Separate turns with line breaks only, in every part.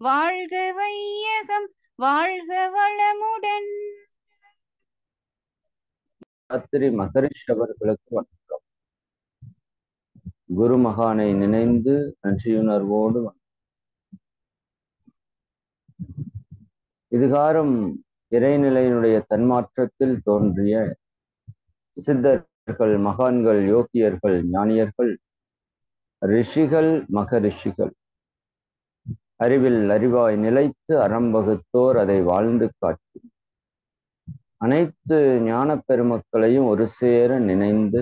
வாழ்க வையகம் வாழ்க வளமுடன்.
ராத்திரி மகரிஷி அவர்களுக்கு வணக்கம். குரு மகானை நினைந்து நன்றியுணர்வோடு இதுகாரும் இறைநிலையினுடைய தன்மாற்றத்தில் தோன்றிய சித்தர்கள், மகான்கள், யோகியர்கள், ஞானியர்கள், ரிஷிகள், மகரிஷிகள், அறிவில் அறிவாய் நிலைத்து அறம் வகுத்தோர் அதை வாழ்ந்து காட்டி அனைத்து ஞான பெருமக்களையும் ஒரு சேர நினைந்து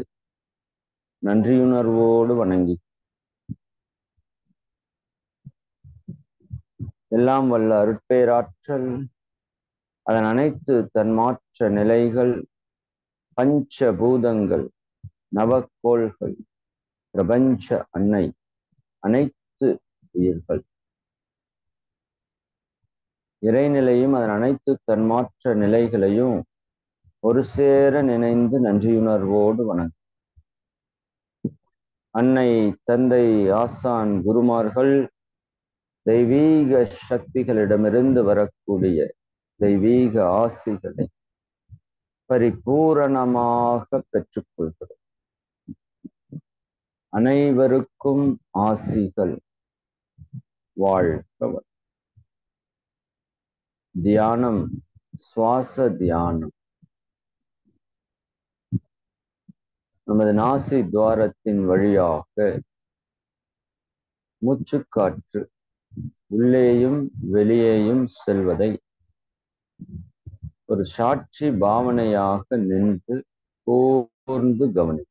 நன்றியுணர்வோடு வணங்கி எல்லாம் வல்ல அருட்பேராற்றல் அதன் அனைத்து தன்மாற்ற நிலைகள், பஞ்சபூதங்கள், நவக்கோள்கள், பிரபஞ்ச அன்னை, அனைத்து உயிர்கள் இறைநிலையும் அதன் அனைத்து தன்மாற்ற நிலைகளையும் ஒரு சேர நினைந்து நன்றியுணர்வோடு வணங்கும். அன்னை, தந்தை, ஆசான், குருமார்கள் தெய்வீக சக்திகளிடமிருந்து வரக்கூடிய தெய்வீக ஆசிகளை பரிபூரணமாக பெற்றுக்கொள்கிறோம். அனைவருக்கும் ஆசிகள். வாழ்க. தியானம், சுவாச தியானம். நமது நாசி துவாரத்தின் வழியாக மூச்சுக்காற்று உள்ளேயும் வெளியேயும் செல்வதை ஒரு சாட்சி பாவனையாக நின்று கூர்ந்து கவனி.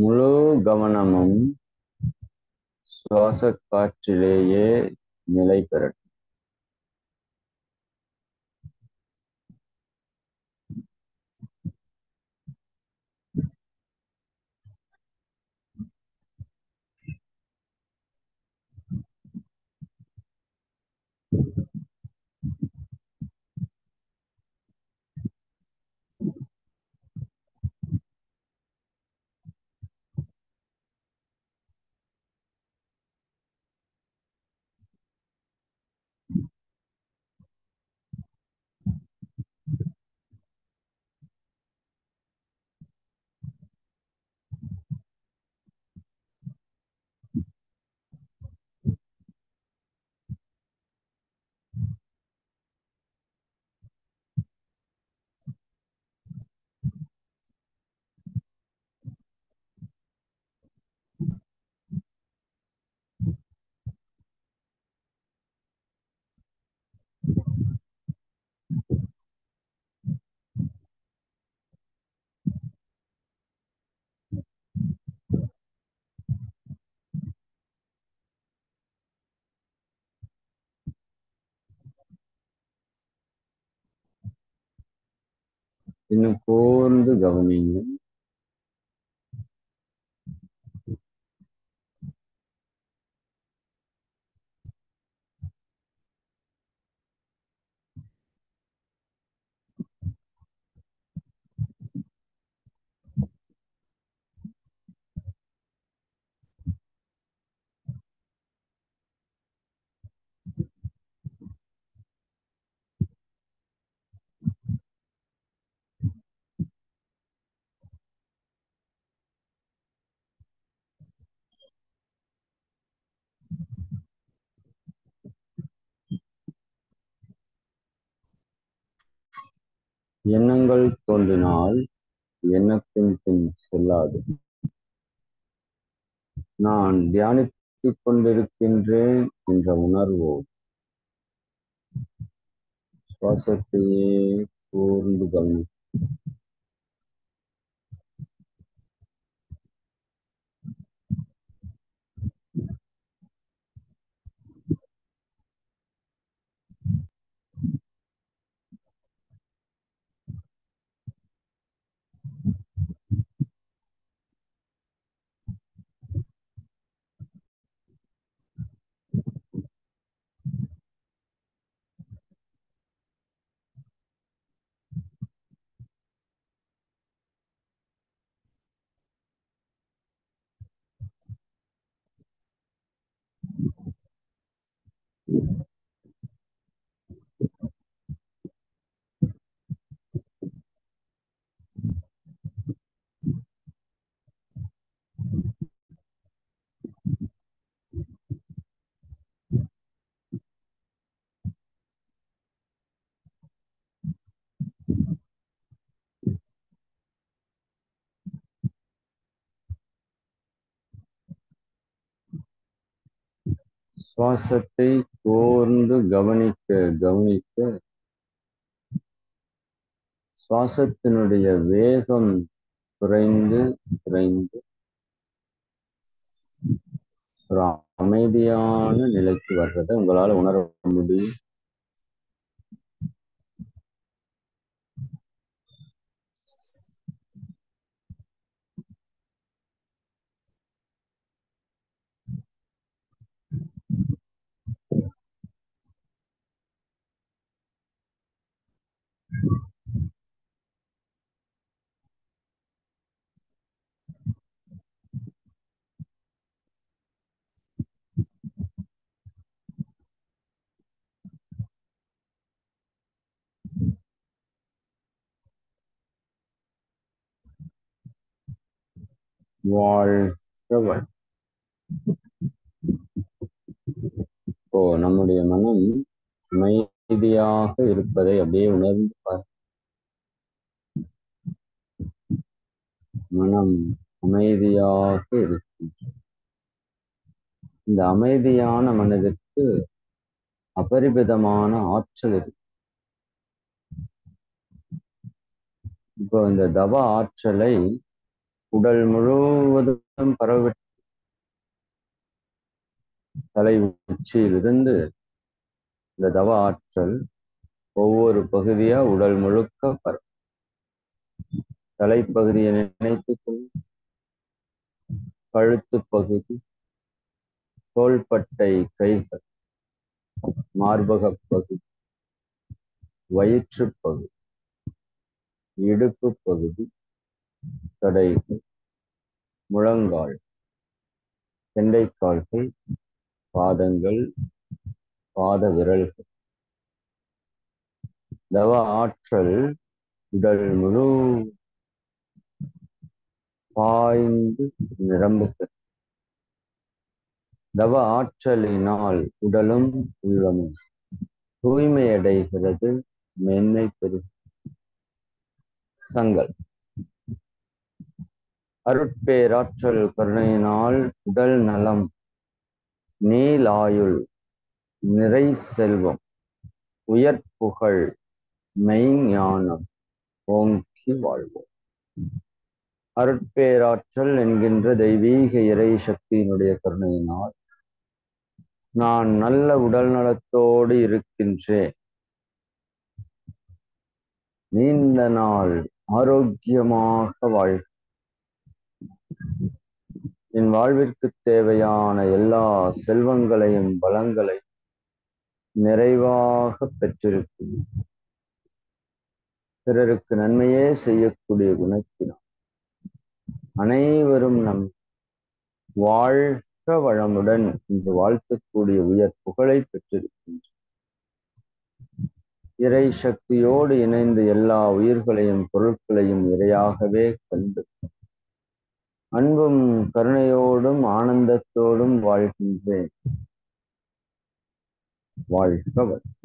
முழு கவனமும் சுவாச காற்றிலேயே நிலை பெறட்டும். இன்னும் கூர்ந்து கவனிங்க. எண்ணங்கள் தோன்றினால் எண்ணத்தின் பின் செல்லாது. நான் தியானித்துக் கொண்டிருக்கின்றேன் என்ற உணர்வோடு சுவாசத்தையே கூர்ந்து கவனி. சுவாசத்தை கூர்ந்து கவனிக்க கவனிக்க சுவாசத்தினுடைய வேகம் குறைந்து குறைந்து ஒரு அமைதியான நிலைக்கு வர்றதை உங்களால் உணர முடியும். வாழ்க்கை இப்போ நம்முடைய மனம் அமைதியாக இருப்பதை அப்படியே உணர்ந்து பார். மனம் அமைதியாக இருக்கின்றது. இந்த அமைதியான மனதிற்கு அபரிமிதமான ஆற்றல் இருக்கு. இப்போ இந்த தவ ஆற்றலை உடல் முழுவதும் பரவி தலை உச்சியிலிருந்து இந்த தவ ஆற்றல் ஒவ்வொரு பகுதியா உடல் முழுக்க பரவும். தலைப்பகுதியை நினைத்துக் கொள். கழுத்து பகுதி, தோள்பட்டை கைகள், மார்பக பகுதி, வயிற்று பகுதி, இடுப்பு பகுதி, தடைகள், முழங்கால், கெண்டைக்கால்கள், பாதங்கள், பாத விரல்கள். தவ ஆற்றல் உடல் முழு பாய்ந்து நிரம்புகிறது. தவ ஆற்றலினால் உடலும் உள்ளமும் தூய்மையடைகிறது, மேன்மை பெறுகிறது. சங்கல் அருட்பேராற்றல் கருணையினால் உடல் நலம், நீலாயுள், நிறை செல்வம், உயர் புகழ், மெய்ஞானம் ஓங்கி வாழ்வோம். அருட்பேராற்றல் என்கின்ற தெய்வீக இறை சக்தியினுடைய கருணையினால் நான் நல்ல உடல் நலத்தோடு இருக்கின்றேன். நீண்ட நாள் ஆரோக்கியமாக வாழ். என் வாழ்விற்கு தேவையான எல்லா செல்வங்களையும் பலங்களையும் நிறைவாக பெற்றிருக்கிறேன். பிறருக்கு நன்மையே செய்யக்கூடிய குணத்தினால் அனைவரும் நம் வாழ்க வளமுடன் என்று வாழ்த்தக்கூடிய உயர் புகழை பெற்றிருக்கின்றனர். இறை சக்தியோடு இணைந்து எல்லா உயிர்களையும் பொருட்களையும் இறையாகவே கண்டு அன்பும் கருணையோடும் ஆனந்தத்தோடும் வாழ்கின்றேன். வாழ்க வளமுடன்.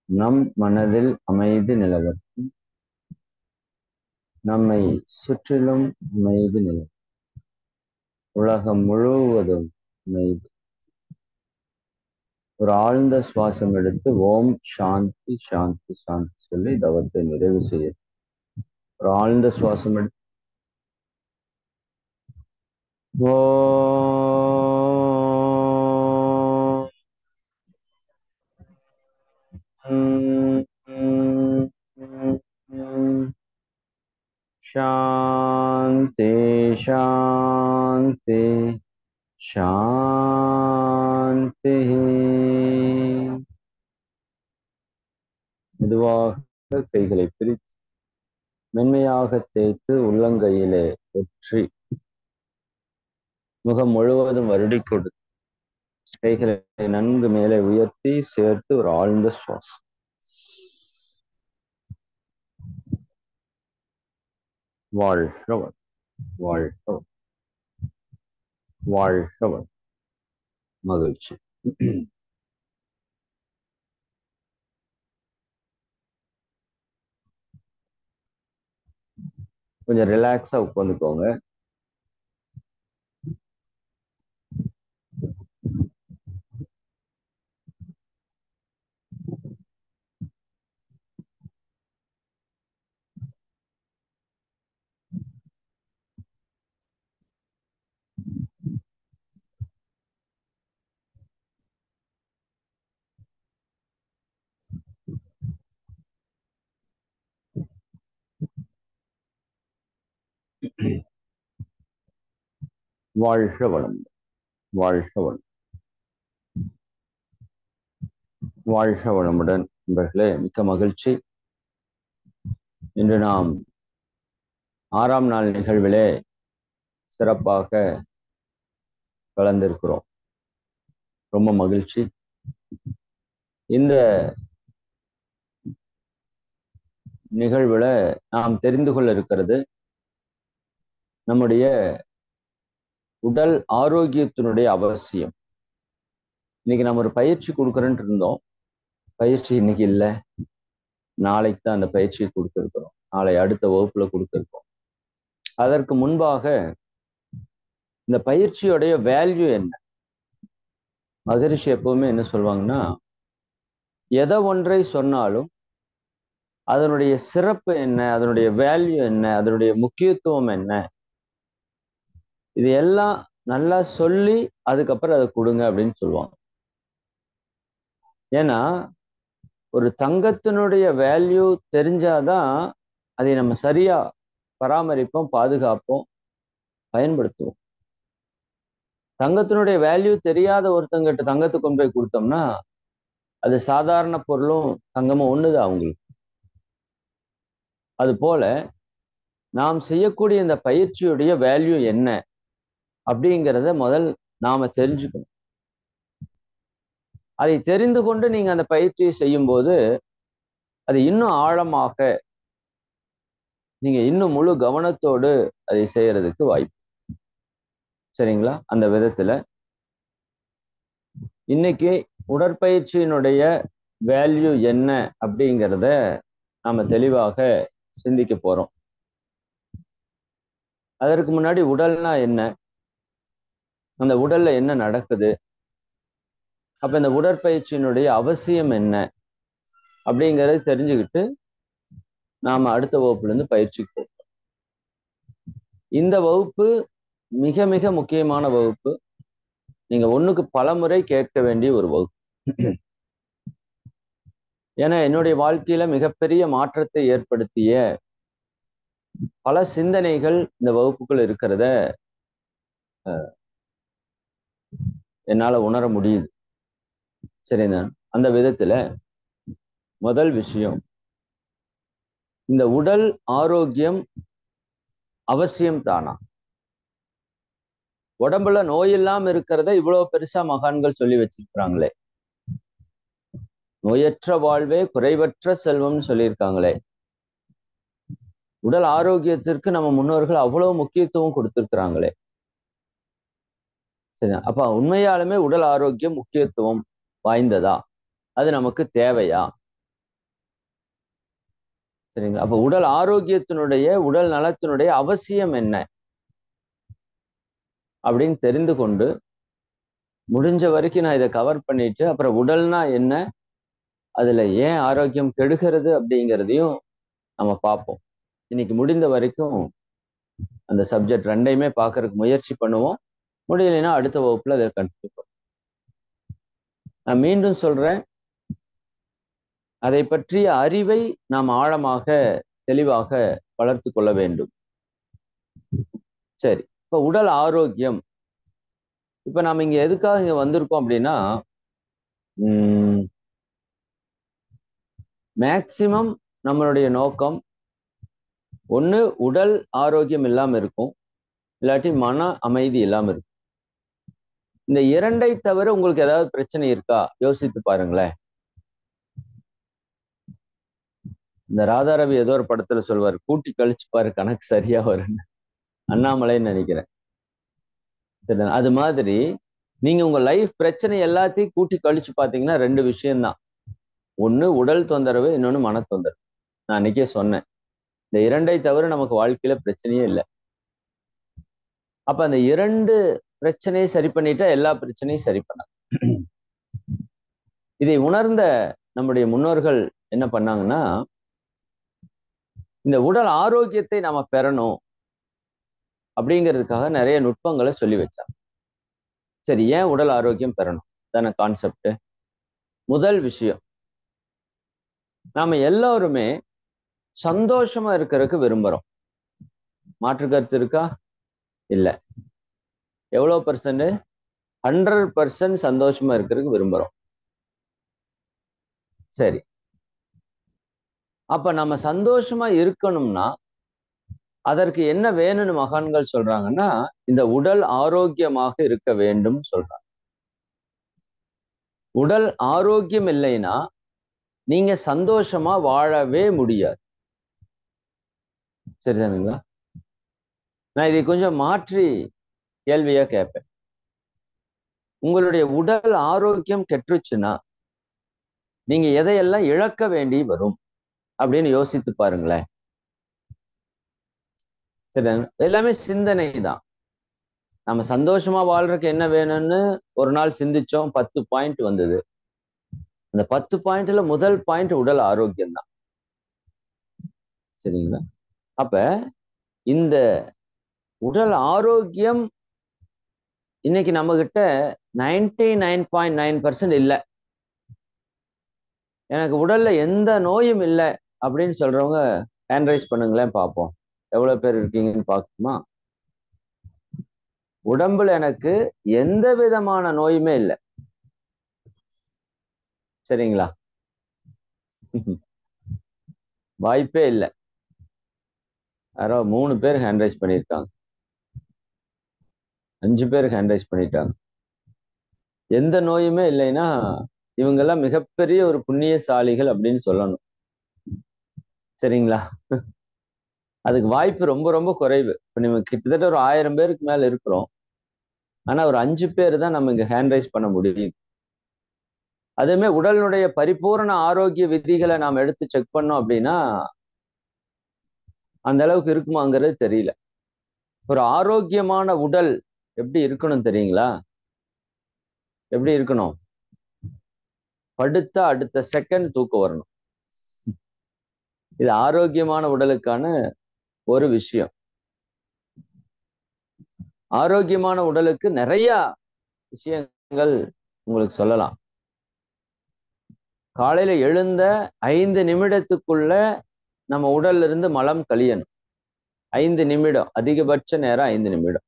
நம் மனதில் அமைதி நிலவட்டும். நம்மை சுற்றிலும் அமைதி நிலவும். உலகம் முழுவதும் அமைதி. ஒரு ஆழ்ந்த சுவாசம் எடுத்து ஓம் சாந்தி சாந்தி சாந்தி சொல்லி தவத்தை நிறைவு செய்ய. ஒரு ஆழ்ந்த சுவாசம் எடுத்து சாந்தி சாந்தி சாந்தி. மெதுவாக கைகளை பிரித்து மென்மையாக தேய்த்து உள்ளங்கையிலே ஒற்றி முகம் முழுவதும் வருடி கொடுத்து கைகளை நன்கு மேலே உயர்த்தி சேர்த்து ஒரு ஆழ்ந்த சுவாசம். வாழ்கவன் வாழ்கவன் வாழ்கவன். மகிழ்ச்சி. கொஞ்சம் ரிலாக்ஸா உட்காந்துக்கோங்க. வாழ்க வளம். வாழ்க வளம். வாழ்க வளமுடன். நண்பர்களே, மிக்க மகிழ்ச்சி. இன்று நாம் 6ஆம் நாள் நிகழ்விலே சிறப்பாக கலந்திருக்கிறோம். ரொம்ப மகிழ்ச்சி. இந்த நிகழ்வுல நாம் தெரிந்து கொள்ள இருக்கிறது நம்முடைய உடல் ஆரோக்கியத்தினுடைய அவசியம். இன்னைக்கு நம்ம ஒரு பயிற்சி கொடுக்குறேன்ட்டு இருந்தோம். பயிற்சி இன்னைக்கு இல்லை, நாளைக்கு தான் அந்த பயிற்சியை கொடுத்துருக்கிறோம். நாளை அடுத்த வகுப்புல கொடுத்துருக்கோம். அதற்கு முன்பாக இந்த பயிற்சியோடைய வேல்யூ என்ன? மகரிஷி எப்பவுமே என்ன சொல்லுவாங்கன்னா, எதை ஒன்றை சொன்னாலும் அதனுடைய சிறப்பு என்ன, அதனுடைய வேல்யூ என்ன, அதனுடைய முக்கியத்துவம் என்ன, இது எல்லாம் நல்லா சொல்லி அதுக்கப்புறம் அதை கொடுங்க அப்படின்னு சொல்லுவாங்க. ஏன்னா ஒரு தங்கத்தினுடைய வேல்யூ தெரிஞ்சாதான் அதை நம்ம சரியா பராமரிப்போம், பாதுகாப்போம், பயன்படுத்துவோம். தங்கத்தினுடைய வேல்யூ தெரியாத ஒருத்தங்கிட்ட தங்கத்தை கொண்டு போய் கொடுத்தோம்னா அது சாதாரண பொருளும் தங்கமும் ஒண்ணுதான் அவங்களுக்கு. அது போல நாம் செய்யக்கூடிய இந்த பயிற்சியுடைய வேல்யூ என்ன அப்படிங்கிறத முதல் நாம தெரிஞ்சுக்கணும். அதை தெரிந்து கொண்டு நீங்க அந்த பயிற்சியை செய்யும் போது அது இன்னும் ஆழமாக நீங்க இன்னும் முழு கவனத்தோடு அதை செய்யறதுக்கு வாய்ப்பு. சரிங்களா? அந்த விதத்துல இன்னைக்கு உடற்பயிற்சியினுடைய வேல்யூ என்ன அப்படிங்கிறத நாம தெளிவாக சிந்திக்க போறோம். அதற்கு முன்னாடி உடல்னா என்ன, அந்த உடல்ல என்ன நடக்குது, அப்ப இந்த உடற்பயிற்சியினுடைய அவசியம் என்ன அப்படிங்கிறத தெரிஞ்சுக்கிட்டு நாம அடுத்த வகுப்புல இருந்து பயிற்சிக்கு போறோம். இந்த வகுப்பு மிக மிக முக்கியமான வகுப்பு. நீங்க ஒண்ணுக்கு பல முறை கேட்க வேண்டிய ஒரு வகுப்பு. ஏன்னா என்னுடைய வாழ்க்கையில மிகப்பெரிய மாற்றத்தை ஏற்படுத்திய பல சிந்தனைகள் இந்த வகுப்புக்குள் இருக்கிறத என்னால உணர முடியுது. சரிதான். அந்த விதத்துல முதல் விஷயம், இந்த உடல் ஆரோக்கியம் அவசியம் தானா? உடம்புல நோய் இல்லாம இருக்கிறத இவ்வளவு பெருசா மகான்கள் சொல்லி வச்சிருக்கிறாங்களே, நோயற்ற வாழ்வே குறைவற்ற செல்வம்னு சொல்லியிருக்காங்களே. உடல் ஆரோக்கியத்திற்கு நம்ம முன்னோர்கள் அவ்வளவு முக்கியத்துவம் கொடுத்திருக்கிறாங்களே. சரி, அப்ப உண்மையாலுமே உடல் ஆரோக்கியம் முக்கியத்துவம் வாய்ந்ததா? அது நமக்கு தேவையா? சரிங்களா? அப்ப உடல் ஆரோக்கியத்தினுடைய உடல் நலத்தினுடைய அவசியம் என்ன அப்படின்னு தெரிந்து கொண்டு முடிஞ்ச வரைக்கும் நான் இதை கவர் பண்ணிட்டு அப்புறம் உடல்னா என்ன, அதுல ஏன் ஆரோக்கியம் கெடுகிறது அப்படிங்கிறதையும் நம்ம பார்ப்போம். இன்னைக்கு முடிந்த வரைக்கும் அந்த சப்ஜெக்ட் ரெண்டையுமே பார்க்கறதுக்கு முயற்சி பண்ணுவோம். முடியலைன்னா அடுத்த வகுப்புல அதை கண்டினியூ பண்ணுவோம். நான் மீண்டும் சொல்றேன், அதை பற்றிய அறிவை நாம் ஆழமாக தெளிவாக வளர்த்து கொள்ள வேண்டும். சரி, இப்ப உடல் ஆரோக்கியம். இப்ப நாம இங்க எதுக்காக இங்க வந்திருக்கோம் அப்படின்னா, மேக்சிமம் நம்மளுடைய நோக்கம் ஒண்ணு உடல் ஆரோக்கியம் இல்லாம இருக்கும், இல்லாட்டி மன அமைதி இல்லாம இருக்கும். இந்த இரண்டை தவிர உங்களுக்கு ஏதாவது பிரச்சனை இருக்கா யோசித்து பாருங்களேன். இந்த ராதாரவி ஏதோ ஒரு படத்துல சொல்வார், கூட்டி கழிச்சு பாரு கணக்கு சரியா வரும்னு. அண்ணாமலைன்னு நினைக்கிறேன். சரி, அது மாதிரி நீங்க உங்க லைஃப் பிரச்சனை எல்லாத்தையும் கூட்டி கழிச்சு பாத்தீங்கன்னா ரெண்டு விஷயம்தான். ஒண்ணு உடல் தொந்தரவு, இன்னொன்னு மன தொந்தரவு. நான் அன்னைக்கே சொன்னேன், இந்த இரண்டை தவிர நமக்கு வாழ்க்கையில பிரச்சனையே இல்லை. அப்ப அந்த இரண்டு பிரச்சனையை சரி பண்ணிட்டா எல்லா பிரச்சனையும் சரி பண்ணலாம். இதை உணர்ந்த நம்முடைய முன்னோர்கள் என்ன பண்ணாங்கன்னா, இந்த உடல் ஆரோக்கியத்தை நாம பெறணும் அப்படிங்கிறதுக்காக நிறைய நுட்பங்களை சொல்லி வச்சாங்க. சரி, ஏன் உடல் ஆரோக்கியம் பெறணும் தானே கான்செப்ட். முதல் விஷயம், நாம எல்லாருமே சந்தோஷமா இருக்கிறதுக்கு விரும்புறோம். மாற்று கருத்து இருக்கா? இல்ல. எவ்வளவு பர்சன்ட்? 100% சந்தோஷமா இருக்கிறதுக்கு விரும்புறோம். சரி, அப்ப நம்ம சந்தோஷமா இருக்கணும்னா அதற்கு என்ன வேணும்னு மகான்கள் சொல்றாங்கன்னா, இந்த உடல் ஆரோக்கியமாக இருக்க வேண்டும் சொல்றாங்க. உடல் ஆரோக்கியம் இல்லைன்னா நீங்க சந்தோஷமா வாழவே முடியாது. சரிதானுங்களா? நான் இதை கொஞ்சம் மாற்றி கேள்வியா கேட்பேன். உங்களுடைய உடல் ஆரோக்கியம் கெட்டுச்சுன்னா நீங்க எதையெல்லாம் இழக்க வேண்டி வரும் அப்படின்னு யோசித்து பாருங்களேன். சரி, எல்லாமே சிந்தனை தான். நம்ம சந்தோஷமா வாழ்றதுக்கு என்ன வேணும்னு ஒரு நாள் சிந்திச்சோம், 10 பாயிண்ட் வந்தது. அந்த 10 பாயிண்ட்ல முதல் பாயிண்ட் உடல் ஆரோக்கியம் தான். சரிங்களா? அப்ப இந்த உடல் ஆரோக்கியம் இன்னைக்கு நம்ம கிட்ட 99.9% இல்லை. எனக்கு உடல்ல எந்த நோயும் இல்லை அப்படின்னு சொல்றவங்க ஹேண்ட் ரைஸ் பண்ணுங்களேன் பார்ப்போம். எவ்வளவு பேர் இருக்கீங்கன்னு பார்க்கணுமா? உடம்புல எனக்கு எந்த விதமான நோயுமே இல்லை. சரிங்களா? வாய்ப்பே இல்லை. யாரோ 3 பேர் ஹேண்ட் ரைஸ் பண்ணியிருக்காங்க, 5 பேர் ஹேண்ட் ரைஸ் பண்ணிட்டாங்க. எந்த நோயுமே இல்லைன்னா இவங்கெல்லாம் மிகப்பெரிய ஒரு புண்ணியசாலிகள் அப்படின்னு சொல்லணும். சரிங்களா? அதுக்கு வாய்ப்பு ரொம்ப ரொம்ப குறைவு. இப்ப நம்ம கிட்டத்தட்ட ஒரு 1000 பேருக்கு மேல இருக்கிறோம். ஆனா ஒரு 5 பேர் தான் நம்ம இங்க ஹேண்ட் ரைஸ் பண்ண முடியும். அதுவுமே உடலுடைய பரிபூரண ஆரோக்கிய விதிகளை நாம் எடுத்து செக் பண்ணோம் அப்படின்னா அந்த அளவுக்கு இருக்குமாங்கிறது தெரியல. ஒரு ஆரோக்கியமான உடல் எப்படி இருக்கணும் தெரியுங்களா? எப்படி இருக்கணும்? படுத்தா அடுத்த செகண்ட் தூக்கம் வரணும். இது ஆரோக்கியமான உடலுக்கான ஒரு விஷயம். ஆரோக்கியமான உடலுக்கு நிறைய விஷயங்கள் உங்களுக்கு சொல்லலாம். காலையில எழுந்த 5 நிமிடத்துக்குள்ள நம்ம உடல்ல இருந்து மலம் கழியணும். 5 நிமிடம், அதிகபட்ச நேரம் 5 நிமிடம்.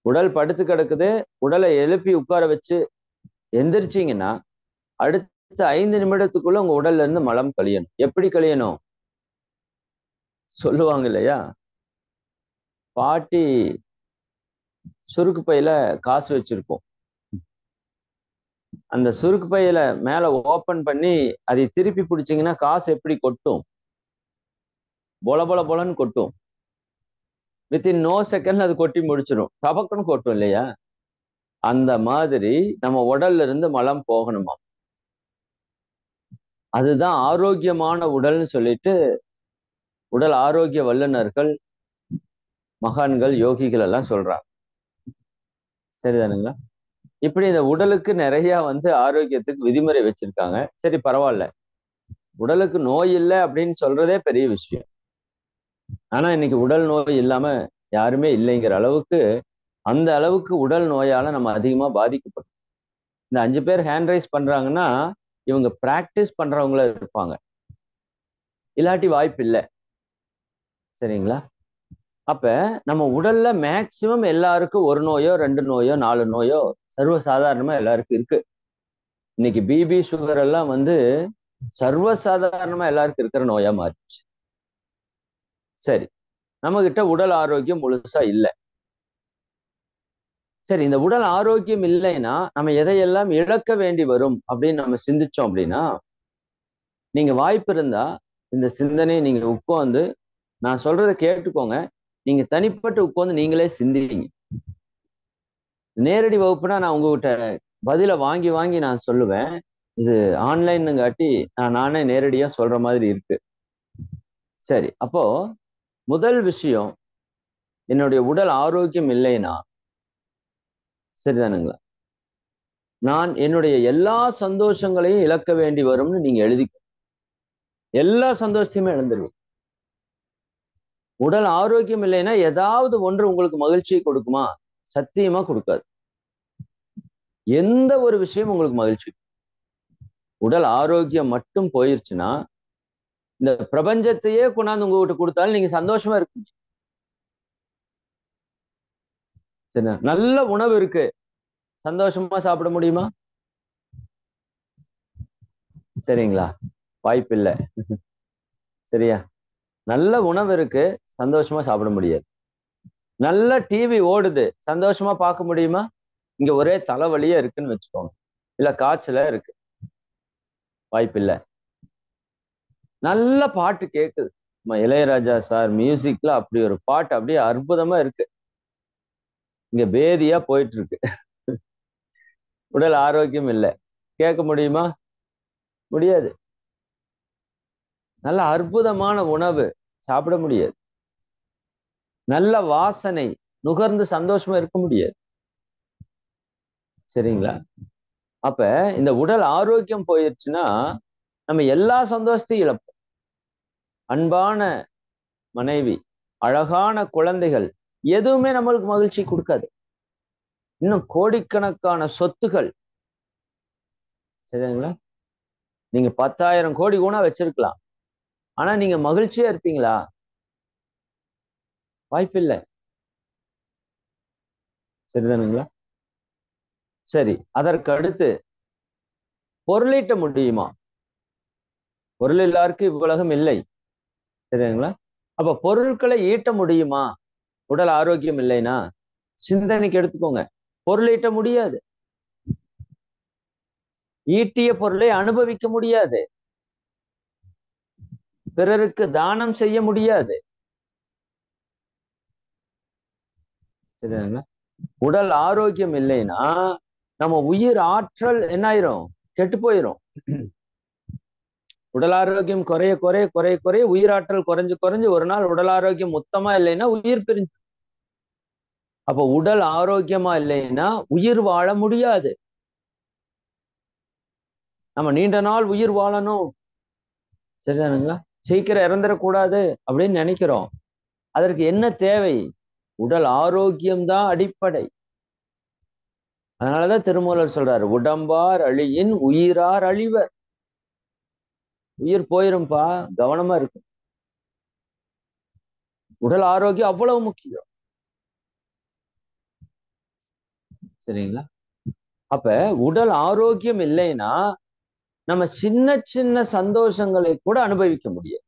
உடல் படுத்து கிடக்குது, உடலை எழுப்பி உட்கார வச்சு எந்திரிச்சிங்கன்னா அடுத்த 5 நிமிடத்துக்குள்ள உங்க உடல்ல இருந்து மலம் கழியணும். எப்படி கழியணும் சொல்லுவாங்க இல்லையா? பாட்டி சுருக்கு பையில காசு வச்சிருப்போம். அந்த சுருக்கு பையில மேல ஓபன் பண்ணி அதை திருப்பி பிடிச்சிங்கன்னா காசு எப்படி கொட்டும்? பொல பொல பொலன்னு கொட்டும். வித்தின் நோ செகண்ட்ல அது கொட்டி முடிச்சிடும். டபக்குன்னு கொட்டும் இல்லையா? அந்த மாதிரி நம்ம உடல்ல இருந்து மலம் போகணுமா. அதுதான் ஆரோக்கியமான உடல்னு சொல்லிட்டு உடல் ஆரோக்கிய வல்லுநர்கள், மகான்கள், யோகிகள் எல்லாம் சொல்றாங்க. சரிதானுங்களா? இப்படி இந்த உடலுக்கு நிறைய ஆரோக்கியத்துக்கு விதிமுறை வச்சிருக்காங்க. சரி, பரவாயில்ல. உடலுக்கு நோய் இல்லை அப்படின்னு சொல்றதே பெரிய விஷயம். ஆனா இன்னைக்கு உடல் நோய் இல்லாம யாருமே இல்லைங்கிற அளவுக்கு, அந்த அளவுக்கு உடல் நோயால நம்ம அதிகமா பாதிக்கப்படும். இந்த 5 பேர் ஹேண்ட் ரைஸ் பண்றாங்கன்னா இவங்க பிராக்டிஸ் பண்றவங்கள இருப்பாங்க, இல்லாட்டி வாய்ப்பு இல்லை. சரிங்களா? அப்ப நம்ம உடல்ல மேக்சிமம் எல்லாருக்கும் 1 நோயோ 2 நோயோ 4 நோயோ சர்வ சாதாரணமா எல்லாருக்கும் இருக்கு. இன்னைக்கு பிபி சுகர் எல்லாம் சர்வ சாதாரணமா எல்லாருக்கும் இருக்கிற நோயா மாறிடுச்சு. சரி, நம்ம கிட்ட உடல் ஆரோக்கியம் முழுசா இல்லை. சரி, இந்த உடல் ஆரோக்கியம் இல்லைன்னா நம்ம எதையெல்லாம் இழக்க வேண்டி வரும் அப்படின்னு நம்ம சிந்திச்சோம் அப்படின்னா, நீங்க வாய்ப்பு இருந்தா இந்த சிந்தனையை நீங்க உட்கார்ந்து, நான் சொல்றதை கேட்டுக்கோங்க. நீங்க தனிப்பட்டு உட்கார்ந்து நீங்களே சிந்திங்க. நேரடி வகுப்புனா நான் உங்ககிட்ட பதில வாங்கி வாங்கி நான் சொல்லுவேன். இது ஆன்லைன்னுங்காட்டி நானே நேரடியா சொல்ற மாதிரி இருக்கு. சரி, அப்போ முதல் விஷயம், என்னுடைய உடல் ஆரோக்கியம் இல்லைன்னா, சரிதானுங்களா, நான் என்னுடைய எல்லா சந்தோஷங்களையும் இழக்க வேண்டி வரும்னு நீங்க எழுதிக்க. எல்லா சந்தோஷத்தையுமே இழந்துருவீங்க. உடல் ஆரோக்கியம் இல்லைன்னா ஏதாவது ஒன்று உங்களுக்கு மகிழ்ச்சியை கொடுக்குமா? சத்தியமா கொடுக்காது. எந்த ஒரு விஷயம் உங்களுக்கு மகிழ்ச்சி. உடல் ஆரோக்கியம் மட்டும் போயிருச்சுன்னா இந்த பிரபஞ்சத்தையே கொண்டாந்து உங்ககிட்ட கொடுத்தாலும் நீங்க சந்தோஷமா இருப்பீங்க. சரி, நல்ல உணவு இருக்கு, சந்தோஷமா சாப்பிட முடியுமா? சரிங்களா? வாய்ப்பு இல்லை. சரியா? நல்ல உணவு இருக்கு, சந்தோஷமா சாப்பிட முடியாது. நல்ல டிவி ஓடுது, சந்தோஷமா பார்க்க முடியுமா? இங்க ஒரே தலைவலியா இருக்குன்னு வச்சுக்கோங்க, இல்ல காய்ச்சல இருக்கு, வாய்ப்பு இல்லை. நல்ல பாட்டு கேக்குது, இளையராஜா சார் மியூசிக்ல அப்படி ஒரு பாட்டு அப்படியே அற்புதமா இருக்கு, இங்க பேதியா போயிட்டு இருக்கு. உடல் ஆரோக்கியம் இல்லை, கேட்க முடியுமா? முடியாது. நல்ல அற்புதமான உணவு சாப்பிட முடியாது. நல்ல வாசனை நுகர்ந்து சந்தோஷமா இருக்க முடியாது. சரிங்களா? அப்ப இந்த உடல் ஆரோக்கியம் போயிடுச்சுன்னா நம்ம எல்லா சந்தோஷத்தையும் இழப்போம். அன்பான மனைவி, அழகான குழந்தைகள், எதுவுமே நம்மளுக்கு மகிழ்ச்சி கொடுக்காது. இன்னும் கோடிக்கணக்கான சொத்துகள், சரிங்களா, நீங்க 10,000 கோடி கூட வச்சிருக்கலாம், ஆனா நீங்க மகிழ்ச்சியா இருப்பீங்களா? வாய்ப்பில்லை. சரிதானுங்களா? சரி, அதற்கு அடுத்து பொருளீட்ட முடியுமா? பொருள் எல்லாருக்கும் இவ்வுலகம் இல்லை. சரிங்களா? அப்ப பொருட்களை ஈட்ட முடியுமா உடல் ஆரோக்கியம் இல்லைன்னா? சிந்தனைக்கு எடுத்துக்கோங்க. பொருள் ஈட்ட முடியாது. ஈட்டிய பொருளை அனுபவிக்க முடியாது. பிறருக்கு தானம் செய்ய முடியாது. சரிங்களா? உடல் ஆரோக்கியம் இல்லைன்னா நம்ம உயிர் ஆற்றல் என்ன ஆயிரும்? கெட்டு போயிரும். உடல் ஆரோக்கியம் குறைய குறைய குறைய குறைய உயிராற்றல் குறைஞ்சு குறைஞ்சு ஒரு நாள் உடல் ஆரோக்கியம் மொத்தமா இல்லைன்னா உயிர் பிரிஞ்சு. அப்ப உடல் ஆரோக்கியமா இல்லைன்னா உயிர் வாழ முடியாது. நம்ம நீண்ட நாள் உயிர் வாழணும், சரிதானுங்களா, சீக்கிரம் இறந்துடக்கூடாது அப்படின்னு நினைக்கிறோம். அதற்கு என்ன தேவை? உடல் ஆரோக்கியம்தான் அடிப்படை. அதனாலதான் திருமூலர் சொல்றாரு, உடம்பார் அழியின் உயிரார் அழிவர். உயிர் போயிரும்பா, கவனமா இருக்கும். உடல் ஆரோக்கியம் அவ்வளவு முக்கியம். சரிங்களா? அப்ப உடல் ஆரோக்கியம் இல்லைன்னா நம்ம சின்ன சின்ன சந்தோஷங்களை கூட அனுபவிக்க முடியாது.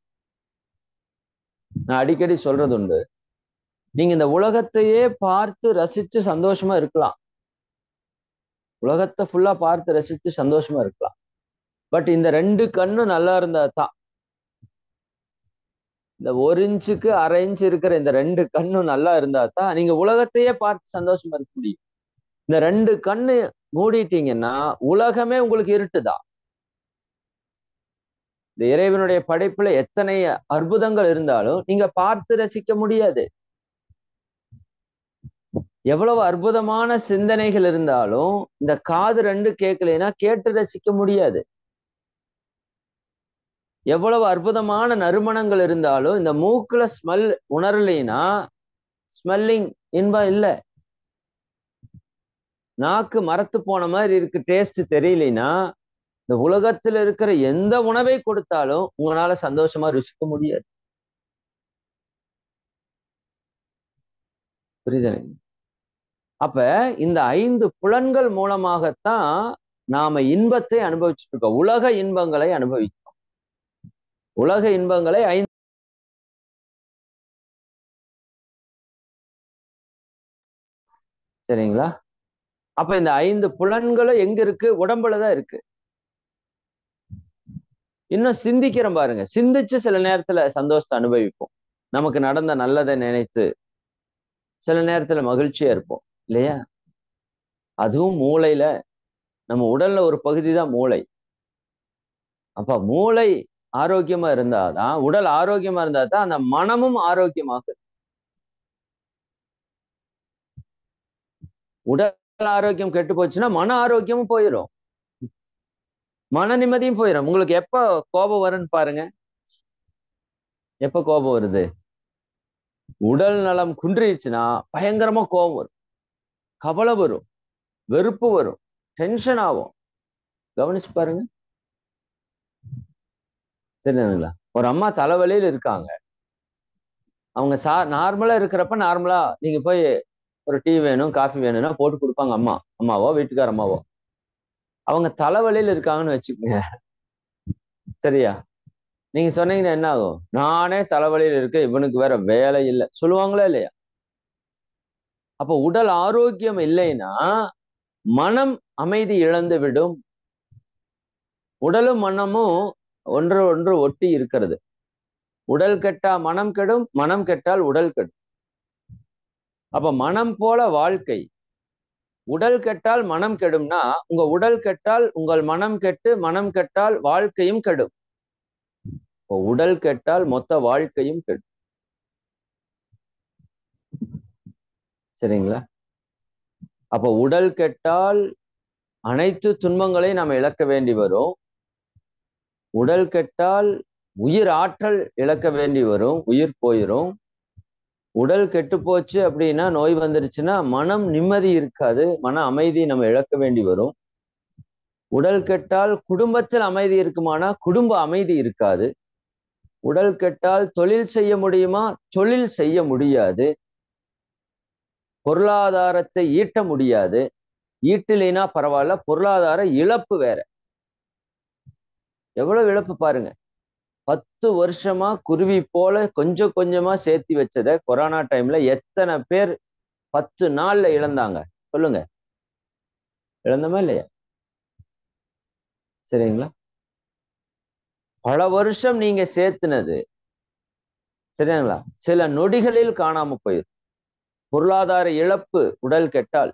நான் அடிக்கடி சொல்றது உண்டு, நீங்க இந்த உலகத்தையே பார்த்து ரசிச்சு சந்தோஷமா இருக்கலாம். உலகத்தை ஃபுல்லா பார்த்து ரசித்து சந்தோஷமா இருக்கலாம். பட் இந்த 2 கண்ணும் நல்லா இருந்தா தான், இந்த 1 இன்ச்சுக்கு 1/2 இன்ச் இருக்கிற இந்த 2 கண்ணும் நல்லா இருந்தா தான் நீங்க உலகத்தையே பார்த்து சந்தோஷமா இருக்க முடியும். இந்த 2 கண்ணு மூடிட்டீங்கன்னா உலகமே உங்களுக்கு இருட்டுதான். இந்த இறைவனுடைய படைப்புல எத்தனை அற்புதங்கள் இருந்தாலும் நீங்க பார்த்து ரசிக்க முடியாது. எவ்வளவு அற்புதமான சிந்தனைகள் இருந்தாலும் இந்த காது 2 கேட்கலைன்னா கேட்டு ரசிக்க முடியாது. எவ்வளவு அற்புதமான நறுமணங்கள் இருந்தாலும் இந்த மூக்குல ஸ்மெல் உணரலைன்னா ஸ்மெல்லிங் இன்பம் இல்லை. நாக்கு மரத்து போன மாதிரி இருக்கு, டேஸ்ட் தெரியலைன்னா இந்த உலகத்துல இருக்கிற எந்த உணவை கொடுத்தாலும் உங்களால சந்தோஷமா ருசிக்க முடியாது. புரியுது? அப்ப இந்த 5 புலன்கள் மூலமாகத்தான் நாம இன்பத்தை அனுபவிச்சுட்டு இருக்கோம். உலக இன்பங்களை அனுபவிக்கிறோம். உலக இன்பங்களை 5 சரிங்களா? அப்ப இந்த 5 புலன்களும் எங்க இருக்கு? உடம்புலதான் இருக்கு. இன்னும் சிந்திக்கிறோம் பாருங்க. சிந்திச்சு சில நேரத்துல சந்தோஷத்தை அனுபவிப்போம். நமக்கு நடந்த நல்லதை நினைத்து சில நேரத்துல மகிழ்ச்சியா இருப்போம் இல்லையா? அதுவும் மூளையில, நம்ம உடல்ல ஒரு பகுதி தான் மூளை. அப்ப மூளை ஆரோக்கியமா இருந்தாதான், உடல் ஆரோக்கியமா இருந்தாதான் அந்த மனமும் ஆரோக்கியமாக. உடல் ஆரோக்கியம் கெட்டு போச்சுன்னா மன ஆரோக்கியமும் போயிடும், மன நிம்மதியும் போயிடும். உங்களுக்கு எப்ப கோபம் வரும்னு பாருங்க. எப்ப கோபம் வருது? உடல் நலம் குன்றிடுச்சுன்னா பயங்கரமா கோபம் வரும், கவலை வரும், வெறுப்பு வரும், டென்ஷன் ஆகும். கவனிச்சு பாருங்க. சரிங்களா? ஒரு அம்மா தலைவலியில் இருக்காங்க. அவங்க நார்மலா இருக்கிறப்ப நார்மலா நீங்க போய் ஒரு டீ வேணும் காஃபி வேணும்னா போட்டு கொடுப்பாங்க. அம்மாவோ வீட்டுக்கார அம்மாவோ. அவங்க தலைவலியில் இருக்காங்கன்னு வச்சுக்கோங்க, சரியா? நீங்க சொன்னீங்கன்னா என்ன ஆகும்? நானே தலைவலியில் இருக்கேன், இவனுக்கு வேற வேலை இல்லை சொல்லுவாங்களா இல்லையா? அப்ப உடல் ஆரோக்கியம் இல்லைன்னா மனம் அமைதி இழந்து விடும். உடலும் மனமும் ஒன்று ஒன்று ஒட்டி இருக்கிறது. உடல் கெட்டா மனம் கெடும், மனம் கெட்டால் உடல் கெடும். அப்ப மனம் போல வாழ்க்கை. உடல் கெட்டால் மனம் கெடும்னா உங்க உடல் கெட்டால் உங்கள் மனம் கெட்டு, மனம் கெட்டால் வாழ்க்கையும் கெடும். உடல் கெட்டால் மொத்த வாழ்க்கையும் கெடும். சரிங்களா? அப்ப உடல் கெட்டால் அனைத்து துன்பங்களையும் நாம் இழக்க வேண்டி வரும். உடல் கெட்டால் உயிர் ஆற்றல் இழக்க வேண்டி வரும், உயிர் போயிரும். உடல் கெட்டு போச்சு அப்படின்னா, நோய் வந்துருச்சுன்னா மனம் நிம்மதி இருக்காது, மன அமைதி நம்ம இழக்க வேண்டி வரும். உடல் கெட்டால் குடும்பத்தில் அமைதி இருக்குமானா குடும்ப அமைதி இருக்காது. உடல் கெட்டால் தொழில் செய்ய முடியுமா? தொழில் செய்ய முடியாது. பொருளாதாரத்தை ஈட்ட முடியாது. ஈட்டிலைனா பரவாயில்ல, பொருளாதார இழப்பு வேற. எவ்வளவு இழப்பு பாருங்க. 10 வருஷமா குருவி போல கொஞ்சம் கொஞ்சமா சேர்த்தி வச்சதை கொரோனா டைம்ல எத்தனை பேர் 10 நாள்ல இழந்தாங்க சொல்லுங்க? இழந்தமா இல்லையா? சரிங்களா? பல வருஷம் நீங்க சேர்த்துனது சரிங்களா சில நொடிகளில் காணாம போயிடும். பொருளாதார இழப்பு உடல் கெட்டால்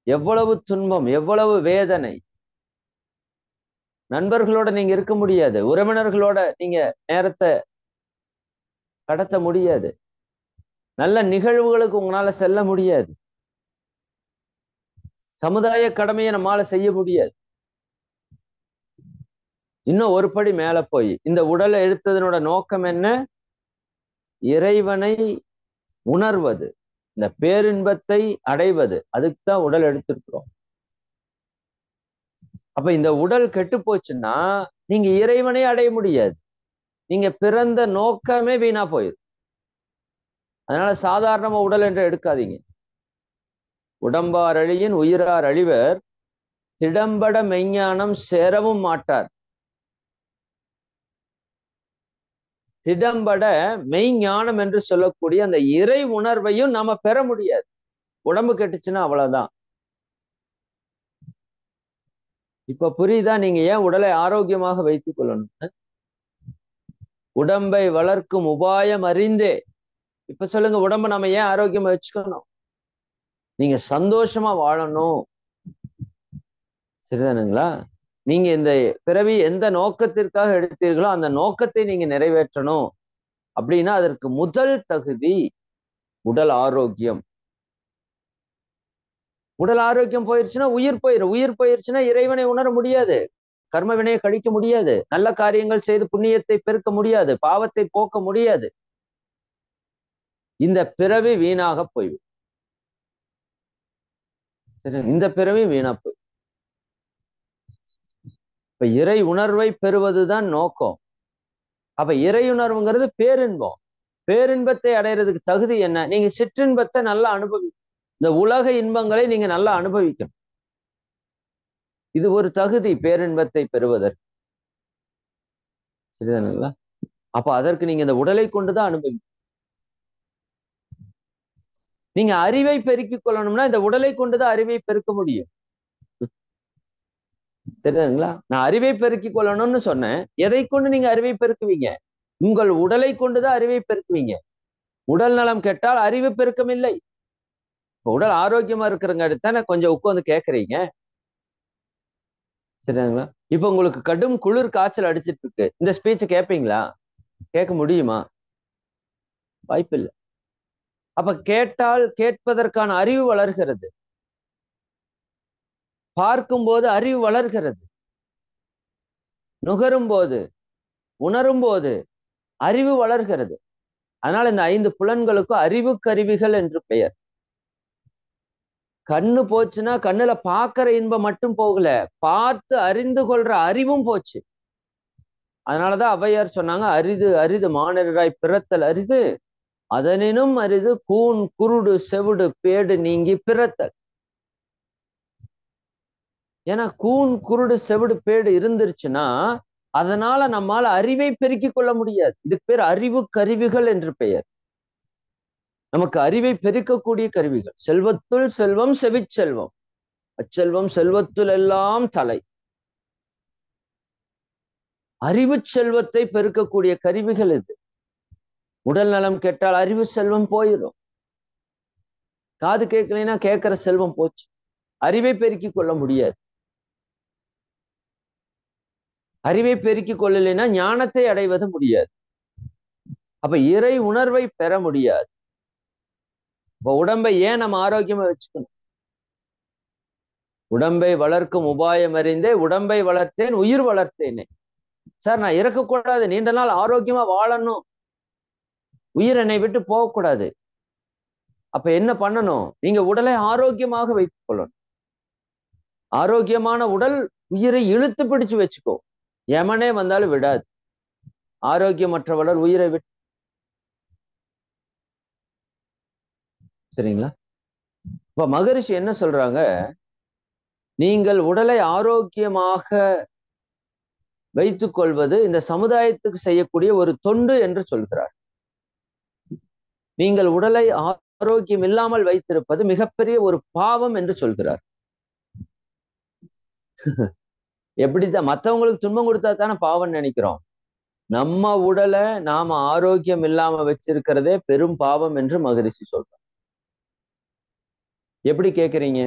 எவ்வளவு துன்பம், எவ்வளவு வேதனை. நண்பர்களோட நீங்க இருக்க முடியாது, உறவினர்களோட நீங்க நேரத்தை கடத்த முடியாது, நல்ல நிகழ்வுகளுக்கு உங்களால செல்ல முடியாது, சமுதாய கடமையை நம்மால செய்ய முடியாது. இன்னும் ஒரு படி மேல போய் இந்த உடலை எடுத்ததனோட நோக்கம் என்ன? இறைவனை உணர்வது, இந்த பேரின்பத்தை அடைவது. அதுக்கு தான் உடல் எடுத்திருக்கிறோம். அப்ப இந்த உடல் கெட்டு போச்சுன்னா நீங்க இறைவனை அடைய முடியாது. நீங்க பிறந்த நோக்கமே வீணா போயிடும். அதனால சாதாரணமா உடல் என்று எடுக்காதீங்க. உடம்பார் அழியின் உயிரார் அழிவர், திடம்பட மெய்ஞானம் சேரவும் மாட்டார். திடம்பட மெய்ஞானம் என்று சொல்லக்கூடிய அந்த இறை உணர்வையும் நாம பெற முடியாது. உடம்பு கெட்டுச்சுன்னா அவ்வளவுதான். இப்ப புரியுதா நீங்க ஏன் உடலை ஆரோக்கியமாக வைத்துக் கொள்ளணும்? உடம்பை வளர்க்கும் உபாயம் அறிந்தே. இப்ப சொல்லுங்க, உடம்ப நம்ம ஏன் ஆரோக்கியமா வச்சுக்கணும்? நீங்க சந்தோஷமா வாழணும். சரிதானுங்களா? நீங்க இந்த பிறவி எந்த நோக்கத்திற்காக எடுத்தீர்களோ அந்த நோக்கத்தை நீங்க நிறைவேற்றணும் அப்படின்னா அதற்கு முதல் தகுதி உடல் ஆரோக்கியம். உடல் ஆரோக்கியம் போயிருச்சுன்னா உயிர் போயிடும். உயிர் போயிருச்சுன்னா இறைவனை உணர முடியாது, கர்ம வினையை கழிக்க முடியாது, நல்ல காரியங்கள் செய்து புண்ணியத்தை பெருக்க முடியாது, பாவத்தை போக்க முடியாது. இந்த பிறவி வீணாக போய்விடும். சரி, இந்த பிறவி வீணா போய் இப்ப இறை உணர்வை பெறுவதுதான் நோக்கம். அப்ப இறை உணர்வுங்கிறது பேரின்பம். பேரின்பத்தை அடையிறதுக்கு தகுதி என்ன? நீங்க சிற்றின்பத்தை நல்லா இந்த உலக இன்பங்களை நீங்க நல்லா அனுபவிக்கணும். இது ஒரு தகுதி பேரின்பத்தை பெறுவதற்கு. சரிதானுங்களா? அப்ப அதற்கு நீங்க இந்த உடலை கொண்டுதான் அனுபவிக்கணும். நீங்க அறிவை பெருக்கிக் கொள்ளணும்னா இந்த உடலை கொண்டுதான் அறிவை பெருக்க முடியும். சரிதானுங்களா? நான் அறிவை பெருக்கிக் கொள்ளணும்னு சொன்னேன். எதை கொண்டு நீங்க அறிவை பெருக்குவீங்க? உங்கள் உடலை கொண்டுதான் அறிவை பெருக்குவீங்க. உடல் நலம் கெட்டால் அறிவு பெருக்கம் இல்லை. உடல் ஆரோக்கியமா இருக்கிறங்க தானே கொஞ்சம் உட்கார்ந்து கேட்கறீங்க. சரிங்களா? இப்ப உங்களுக்கு கடும் குளிர் காய்ச்சல் அடிச்சிட்டு இருக்கு, இந்த ஸ்பீச் கேட்பீங்களா? கேட்க முடியுமா? வாய்ப்பில்லை. அப்ப கேட்டால் கேட்பதற்கான அறிவு வளர்கிறது, பார்க்கும் போது அறிவு வளர்கிறது, நுகரும் போது உணரும் போது அறிவு வளர்கிறது. அதனால இந்த 5 புலன்களுக்கும் அறிவு கருவிகள் என்று பெயர். கண்ணு போச்சுன்னா கண்ணுல பாக்குற இன்பம் மட்டும் போகல, பார்த்து அறிந்து கொள்ற அறிவும் போச்சு. அதனாலதான் ஔவையார் சொன்னாங்க, அரிது அரிது மானிடராய் பிறத்தல் அரிது, அதனினும் அரிது கூன் குருடு செவிடு பேடு நீங்கி பிறத்தல். ஏன்னா கூன் குருடு செவிடு பேடு இருந்துருச்சுன்னா அதனால நம்மால அறிவை பெருக்கிக் கொள்ள முடியாது. இதுக்கு பேர் அறிவு கருவிகள் என்று பெயர். நமக்கு அறிவை பெருக்கக்கூடிய கருவிகள். செல்வத்துள் செல்வம் செவிச்செல்வம், அச்செல்வம் செல்வத்துள் எல்லாம் தலை. அறிவு செல்வத்தை பெருக்கக்கூடிய கருவிகள் இது. உடல் நலம் கெட்டால் அறிவு செல்வம் போயிடும். காது கேட்கலைன்னா கேட்கிற செல்வம் போச்சு. அறிவை பெருக்கிக் கொள்ள முடியாது. அறிவை பெருக்கிக் கொள்ளலைன்னா ஞானத்தை அடைவது முடியாது. அப்ப இறை உணர்வை பெற முடியாது. இப்ப உடம்பை ஏன் நம்ம ஆரோக்கியமா வச்சுக்கணும்? உடம்பை வளர்க்கும் உபாயம் அறிந்தே உடம்பை வளர்த்தேன் உயிர் வளர்த்தேனே. சார் நான் இறக்கக்கூடாது, நீண்ட நாள் ஆரோக்கியமா வாழணும், உயிர் என்னை விட்டு போகக்கூடாது. அப்ப என்ன பண்ணணும்? நீங்க உடலை ஆரோக்கியமாக வைத்துக் கொள்ளணும். ஆரோக்கியமான உடல் உயிரை இழுத்து பிடிச்சு வச்சுக்கோ, யமனே வந்தாலும் விடாது. ஆரோக்கியமற்றவளர் உயிரை விட்டு. சரிங்களா? இப்ப மகரிஷி என்ன சொல்றாங்க, நீங்கள் உடலை ஆரோக்கியமாக வைத்துக் கொள்வது இந்த சமுதாயத்துக்கு செய்யக்கூடிய ஒரு தொண்டு என்று சொல்கிறார். நீங்கள் உடலை ஆரோக்கியம் இல்லாமல் வைத்திருப்பது மிகப்பெரிய ஒரு பாவம் என்று சொல்கிறார். எப்படிதான் மற்றவங்களுக்கு துன்பம் கொடுத்தா தானே பாவம் நினைக்கிறோம். நம்ம உடலை நாம ஆரோக்கியம் இல்லாம வச்சிருக்கிறதே பெரும் பாவம் என்று மகரிஷி சொல்றார். எப்படி கேக்குறீங்க?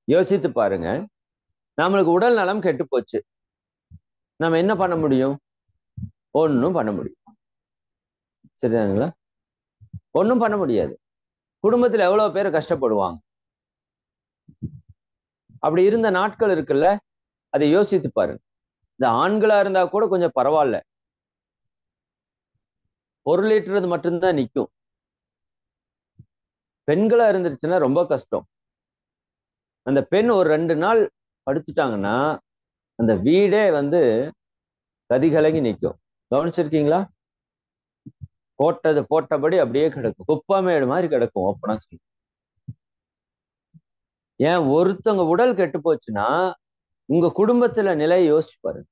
யோசித்து பாருங்க. நம்மளுக்கு உடல் நலம் கெட்டு போச்சு, நம்ம என்ன பண்ண முடியும்? ஒன்னும் பண்ண முடியும். சரிதானுங்களா? ஒன்னும் பண்ண முடியாது. குடும்பத்துல எவ்வளவு பேர் கஷ்டப்படுவாங்க. அப்படி இருந்த நாட்கள் இருக்குல்ல, அதை யோசித்து பாருங்க. இந்த ஆண்களா இருந்தா கூட கொஞ்சம் பரவாயில்ல, 1 லிட்டர் மட்டும்தான் நிற்கும். பெண்களா இருந்துருச்சுன்னா ரொம்ப கஷ்டம். அந்த பெண் ஒரு 2 நாள் படுத்துட்டாங்கன்னா அந்த வீடே கதிகலங்கி நிற்கும். கவனிச்சிருக்கீங்களா? போட்டது போட்டபடி அப்படியே கிடக்கும், குப்பமேடு மாதிரி கிடக்கும். ஓப்பனா சொல்லி, ஏன் ஒருத்தவங்க உடல் கெட்டு போச்சுன்னா உங்க குடும்பத்துல நிலையை யோசிச்சு பாருங்க.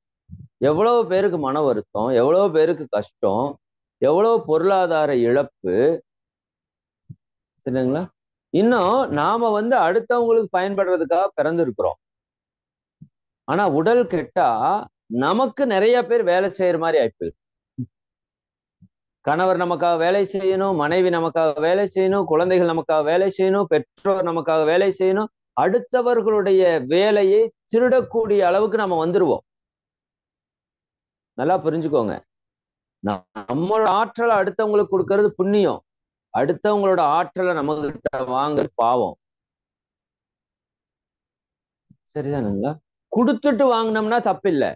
எவ்வளவு பேருக்கு மன வருத்தம், எவ்வளவு பேருக்கு கஷ்டம், எவ்வளவு பொருளாதார இழப்பு. சரிங்களா? இன்னும் நாம அடுத்தவங்களுக்கு பயன்படுறதுக்காக பிறந்திருக்கிறோம். ஆனா உடல் கெட்டா நமக்கு நிறைய பேர் வேலை செய்யற மாதிரி ஆயிப்போயிரு. கணவர் நமக்காக வேலை செய்யணும், மனைவி நமக்காக வேலை செய்யணும், குழந்தைகள் நமக்காக வேலை செய்யணும், பெற்றோர் நமக்காக வேலை செய்யணும். அடுத்தவர்களுடைய வேலையை திருடக்கூடிய அளவுக்கு நம்ம வந்துருவோம். நல்லா புரிஞ்சுக்கோங்க. நம்மளோட ஆற்றலை அடுத்தவங்களுக்கு கொடுக்கறது புண்ணியம், அடுத்தவங்களோட ஆற்றலை நம்ம கிட்ட வாங்குறது பாவம். சரிதானுங்களா? கொடுத்துட்டு வாங்கினோம்னா தப்பில்லை.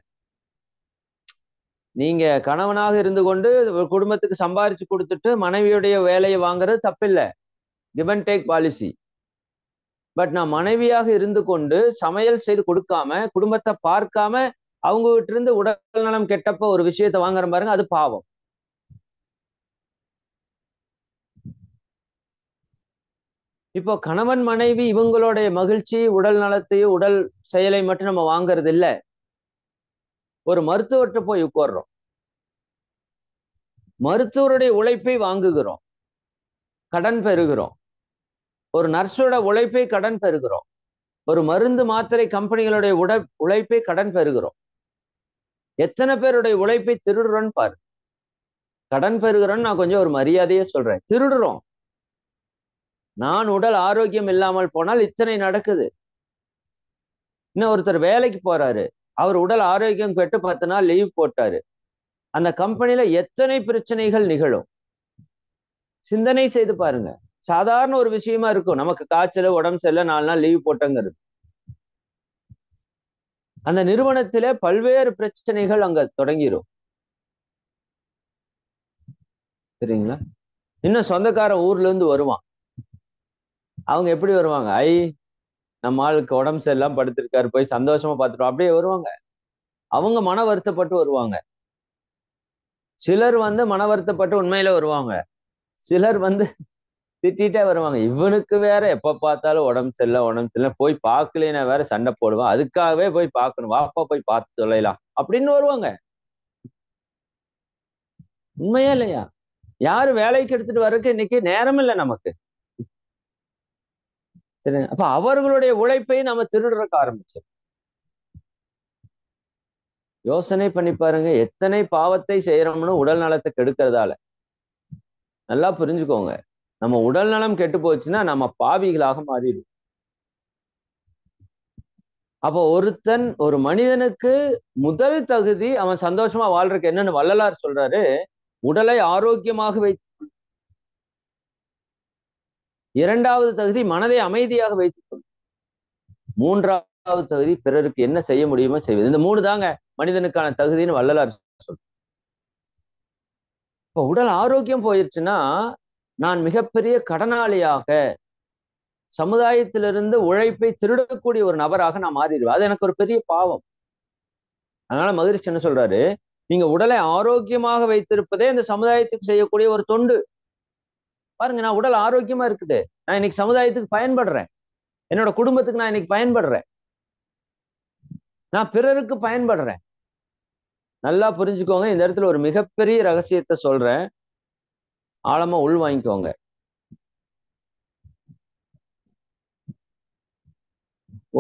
நீங்க கணவனாக இருந்து கொண்டு குடும்பத்துக்கு சம்பாரிச்சு கொடுத்துட்டு மனைவியுடைய வேலையை வாங்குறது தப்பில்லை, give and take policy. But நான் மனைவியாக இருந்து கொண்டு சமையல் செய்து கொடுக்காம, குடும்பத்தை பார்க்காம அவங்க கிட்ட இருந்து உடல் நலம் கெட்டப்ப ஒரு விஷயத்த வாங்குற பாருங்க, அது பாவம். இப்போ கணவன் மனைவி இவங்களுடைய மகிழ்ச்சி, உடல் நலத்தையும் உடல் செயலை மட்டும் நம்ம வாங்குறது இல்ல. ஒரு மருத்துவர்கிட்ட போய் உட்கார்றோம், மருத்துவருடைய உழைப்பை வாங்குகிறோம், கடன் பெறுகிறோம். ஒரு நர்ஸோட உழைப்பை கடன் பெறுகிறோம். ஒரு மருந்து மாத்திரை கம்பெனிகளுடைய உழைப்பை கடன் பெறுகிறோம். எத்தனை பேருடைய உழைப்பை திருடுறோன்னு பாரு. கடன் பெறுகிறோன்னு நான் கொஞ்சம் ஒரு மரியாதையே சொல்றேன், திருடுறோம். நான் உடல் ஆரோக்கியம் இல்லாமல் போனால் இத்தனை நடக்குது. இன்னும் ஒருத்தர் வேலைக்கு போறாரு, அவர் உடல் ஆரோக்கியம் கெட்டு 10 நாள் லீவ் போட்டாரு, அந்த கம்பெனில எத்தனை பிரச்சனைகள் நிகழும் சிந்தனை செய்து பாருங்க. சாதாரண ஒரு விஷயமா இருக்கும், நமக்கு காய்ச்சல், உடம்பு சரியில்லை, 4 நாள் லீவ் போட்டங்கிறது. அந்த நிறுவனத்தில பல்வேறு பிரச்சனைகள் அங்க தொடங்கிரும். சரிங்களா? இன்னும் சொந்தக்காரன் ஊர்ல இருந்து வருவான். அவங்க எப்படி வருவாங்க? நம்ம ஆளுக்கு உடம்பு சரியில்லாம படுத்திருக்காரு, போய் சந்தோஷமா பார்த்துட்டோம், அப்படியே வருவாங்க. அவங்க மன வருத்தப்பட்டு வருவாங்க. சிலர் மன வருத்தப்பட்டு உண்மையில வருவாங்க. சிலர் திட்டிட்டே வருவாங்க. இவனுக்கு வேற எப்ப பார்த்தாலும் உடம்பு சரியில்லை, போய் பார்க்கலைன்னா வேற சண்டை போடுவான், அதுக்காகவே போய் பார்க்கணும், வாப்பா போய் பார்த்து தொலைலாம் அப்படின்னு வருவாங்க. உண்மையா இல்லையா? யாரு வேலைக்கு எடுத்துட்டு வர்றதுக்கு இன்னைக்கு நேரம் இல்லை நமக்கு. சரி, அப்ப அவர்களுடைய உழைப்பை நம்ம திருடுறதுக்கு ஆரம்பிச்சோம். யோசனை பண்ணி பாருங்க, எத்தனை பாவத்தை செய்யறோம்னு உடல் நலத்தை கெடுக்கிறதால. நல்லா புரிஞ்சுக்கோங்க, நம்ம உடல் நலம் கெட்டு போச்சுன்னா நம்ம பாவிகளாக மாறிடும். அப்போ ஒரு மனிதனுக்கு முதல் தகுதி அவன் சந்தோஷமா வாழ்றதுக்கு என்னன்னு வள்ளலார் சொல்றாரு, உடலை ஆரோக்கியமாக வைத்து. இரண்டாவது தகுதி மனதை அமைதியாக வைத்துக் கொள்ளும். மூன்றாவது தகுதி பிறருக்கு என்ன செய்ய முடியுமோ செய்வது. இந்த 3 தாங்க மனிதனுக்கான தகுதின்னு வள்ளலார் சொல்ற. இப்போ உடல் ஆரோக்கியம் போயிருச்சுன்னா நான் மிகப்பெரிய கடனாளியாக, சமுதாயத்திலிருந்து உழைப்பை திருடக்கூடிய ஒரு நபராக நான் மாறிடுவேன். அது எனக்கு ஒரு பெரிய பாவம். அதனால மகிழ்ச்சி என்ன சொல்றாரு, நீங்க உடலை ஆரோக்கியமாக வைத்திருப்பதே இந்த சமுதாயத்துக்கு செய்யக்கூடிய ஒரு தொண்டு. பாருங்க, நான் உடல் ஆரோக்கியமா இருக்குது, நான் இன்னைக்கு சமுதாயத்துக்கு பயன்படுறேன், என்னோட குடும்பத்துக்கு நான் இன்னைக்கு பயன்படுறேன், நான் பிறருக்கு பயன்படுறேன். நல்லா புரிஞ்சுக்கோங்க, இந்த இடத்துல ஒரு மிகப்பெரிய ரகசியத்தை சொல்றேன், ஆழமா உள் வாங்கிக்கோங்க.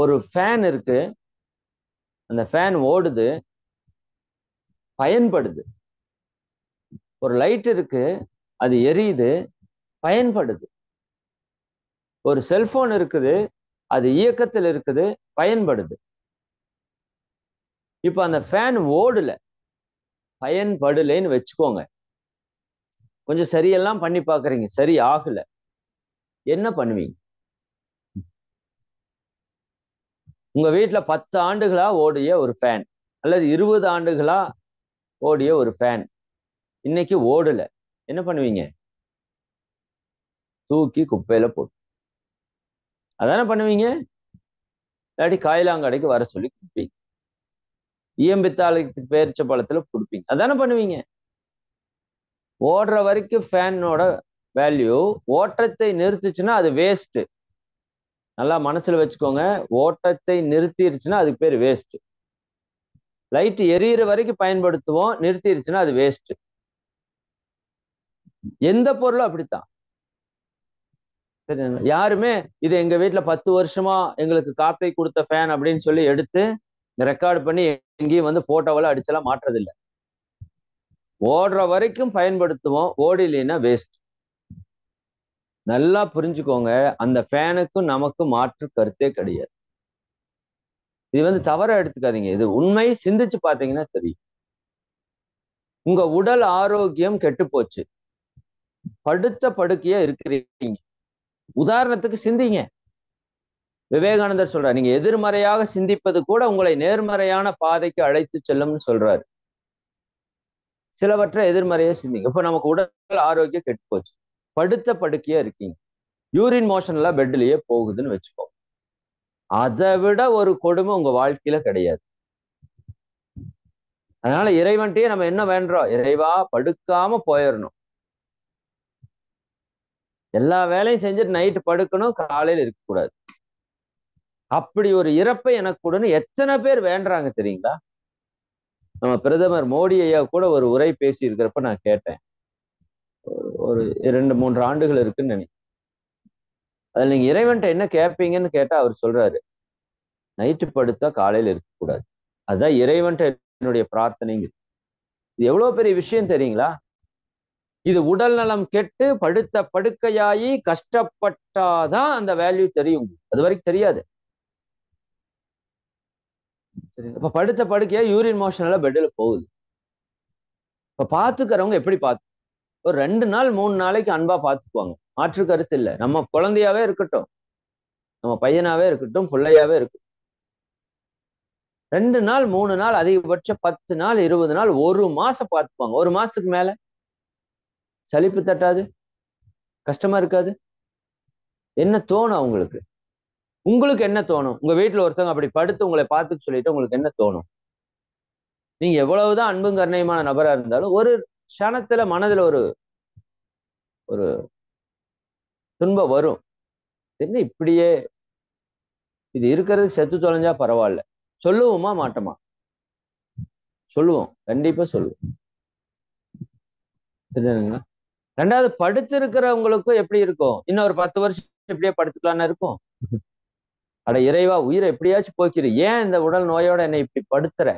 ஒரு ஃபேன் இருக்கு, அந்த ஃபேன் ஓடுது, பயன்படுது. ஒரு லைட் இருக்கு, அது எரியுது, பயன்படுது. ஒரு செல்போன் இருக்குது, அது இயக்கத்தில் இருக்குது, பயன்படுது. இப்ப அந்த ஃபேன் ஓடல, பயன்படலைன்னு வச்சுக்கோங்க. கொஞ்சம் சரியெல்லாம் பண்ணி பாக்குறீங்க, சரி ஆகல, என்ன பண்ணுவீங்க? உங்க வீட்டுல 10 ஆண்டுகளா ஓடிய ஒரு ஃபேன், அல்லது 20 ஆண்டுகளா ஓடிய ஒரு ஃபேன் இன்னைக்கு ஓடல, என்ன பண்ணுவீங்க? தூக்கி குப்பையில போட்டு, அதானே பண்ணுவீங்க. இல்லாட்டி காயிலாங்கடைக்கு வர சொல்லி கொடுப்பீங்க, ஈயம்பித்தாளுக்கு பேரிச்ச பழத்துல கொடுப்பீங்க, அதானே பண்ணுவீங்க. ஓடுற வரைக்கும் ஃபேனோட வேல்யூ, ஓட்டத்தை நிறுத்துச்சுன்னா அது வேஸ்ட். நல்லா மனசுல வச்சுக்கோங்க, ஓட்டத்தை நிறுத்திருச்சுன்னா அதுக்கு பேர் வேஸ்ட். லைட் எரியிற வரைக்கும் பயன்படுத்துவோம், நிறுத்திருச்சுன்னா அது வேஸ்ட். எந்த பொருளும் அப்படித்தான். யாருமே இது எங்க வீட்டுல 10 வருஷமா எங்களுக்கு காப்பை கொடுத்த ஃபேன் அப்படின்னு சொல்லி எடுத்து ரெக்கார்ட் பண்ணி எங்கேயும் வந்து போட்டோவெல்லாம் அடிச்செல்லாம் மாற்றுறதில்லை. ஓடுற வரைக்கும் பயன்படுத்துவோம், ஓடிலைன்னா வேஸ்ட். நல்லா புரிஞ்சுக்கோங்க, அந்த ஃபேனுக்கும் நமக்கும் மாற்று கருத்தே கிடையாது. இது வந்து தவறா எடுத்துக்காதீங்க, இது உண்மை. சிந்திச்சு பார்த்தீங்கன்னா தெரியும். உங்க உடல் ஆரோக்கியம் கெட்டு போச்சு, படுத்த படுக்கையா இருக்கிறீங்க. உதாரணத்துக்கு சிந்திங்க. விவேகானந்தர் சொல்றார், நீங்க எதிர்மறையாக சிந்திப்பது கூட உங்களை நேர்மறையான பாதைக்கு அழைத்து செல்லும்னு சொல்றாரு. சிலவற்றை எதிர்மறையா சிந்திங்க. இப்ப நமக்கு உடல் ஆரோக்கியம் கெட்டு போச்சு, படுத்த படுக்கையா இருக்கீங்க, யூரின் மோஷன் எல்லாம் பெட்லயே போகுதுன்னு வச்சுக்கோ. அதை விட ஒரு கொடுமை உங்க வாழ்க்கையில கிடையாது. அதனால இறைவன்ட்டே நம்ம என்ன வேண்டோம், இறைவா படுக்காம போயிடணும், எல்லா வேலையும் செஞ்சுட்டு நைட்டு படுக்கணும், காலையில இருக்கக்கூடாது. அப்படி ஒரு இறப்பை எனக்கு கூடன்னு எத்தனை பேர் வேண்டாங்க தெரியுங்களா? நம்ம பிரதமர் மோடி ஐயா கூட ஒரு உரை பேசி இருக்கிறப்ப நான் கேட்டேன், ஒரு 2-3 ஆண்டுகள் இருக்குன்னு நினைக்கிறேன். அதுல நீங்க இறைவன்ட்ட என்ன கேட்பீங்கன்னு கேட்டா அவர் சொல்றாரு, நைட்டு படுத்தா காலையில இருக்கக்கூடாது, அதுதான் இறைவன்ட்ட என்னுடைய பிரார்த்தனைங்க. இது எவ்வளவு பெரிய விஷயம் தெரியுங்களா? இது உடல் நலம் கெட்டு படுத்த படுக்கையாயி கஷ்டப்பட்டாதான் அந்த வேல்யூ தெரியும், அது வரைக்கும் தெரியாது. இப்ப படுத்த படுக்கையா யூரின் மோஷன் எல்லாம் பெட்ல போகுது. இப்ப பாத்துக்கிறவங்க எப்படி பார்த்து, ஒரு 2 நாள் 3 நாளைக்கு அன்பா பாத்துக்குவாங்க, மாற்று கருத்து இல்லை. நம்ம குழந்தையாவே இருக்கட்டும், நம்ம பையனாவே இருக்கட்டும், பிள்ளையாவே இருக்கட்டும், 2 நாள் 3 நாள், அதிகபட்சம் 10 நாள் 20 நாள், 1 மாசம் பார்த்துப்பாங்க. 1 மாசத்துக்கு மேல சலிப்பு தட்டாது, கஷ்டமா இருக்காது. என்ன தோணும் அவங்களுக்கு? உங்களுக்கு என்ன தோணும்? உங்க வீட்டுல ஒருத்தவங்க அப்படி படுத்து உங்களை பார்த்துக்க சொல்லிட்டு உங்களுக்கு என்ன தோணும்? நீங்க எவ்வளவுதான் அன்பும் கருணையுமான நபரா இருந்தாலும் ஒரு க்ஷணத்துல மனதுல ஒரு ஒரு துன்பம் வரும். என்ன இப்படியே இது இருக்கிறதுக்கு செத்து தொலைஞ்சா பரவாயில்ல. சொல்லுவோமா மாட்டோமா? சொல்லுவோம், கண்டிப்பா சொல்லுவோம். சரிதானுங்களா? ரெண்டாவது, படுத்து இருக்கிறவங்களுக்கும் எப்படி இருக்கும், இன்னும் ஒரு 10 வருஷம் எப்படியே படுத்துக்கலான்னு இருக்கும். அட இறைவா, உயிரை எப்படியாச்சும் போக்கிரு, ஏன் இந்த உடல் நோயோட என்னை இப்படி படுத்துற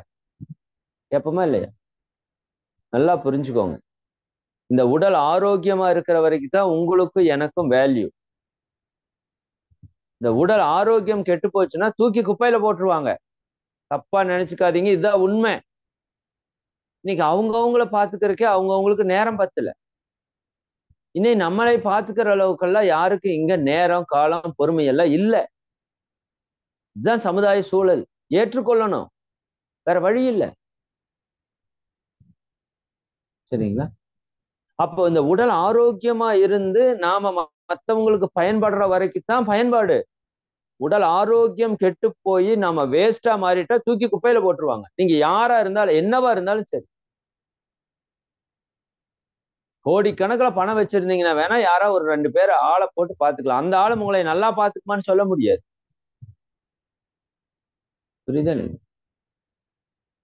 கேட்போமா இல்லையா? நல்லா புரிஞ்சுக்கோங்க, இந்த உடல் ஆரோக்கியமா இருக்கிற வரைக்கும் தான் உங்களுக்கும் எனக்கும் வேல்யூ. இந்த உடல் ஆரோக்கியம் கெட்டு போச்சுன்னா தூக்கி குப்பையில போட்டுருவாங்க. தப்பா நினைச்சுக்காதீங்க, இதுதான் உண்மை. இன்னைக்கு அவங்கவுங்கள பாத்துக்கிறதுக்கே அவங்கவுங்களுக்கு நேரம் பத்தல. இன்னைக்கு நம்மளை பாத்துக்கிற அளவுக்கெல்லாம் யாருக்கு இங்க நேரம், காலம், பொறுமை எல்லாம் இல்லை. இதுதான் சமுதாய சூழல், ஏற்றுக்கொள்ளணும், வேற வழி இல்லை. சரிங்களா? அப்போ இந்த உடல் ஆரோக்கியமா இருந்து நாம மற்றவங்களுக்கு பயன்படுற வரைக்கும் தான் பயன்பாடு. உடல் ஆரோக்கியம் கெட்டு போய் நாம வேஸ்டா மாறிட்டா தூக்கி குப்பையில போட்டுருவாங்க. நீங்க யாரா இருந்தாலும் என்னவா இருந்தாலும் சரி. கோடிக்கணக்கில் பணம் வச்சிருந்தீங்கன்னா வேணா யாரா ஒரு 2 பேர் ஆளை போட்டு பாத்துக்கலாம், அந்த ஆளு உங்களை நல்லா பாத்துக்குமான்னு சொல்ல முடியாது. புரியுதா?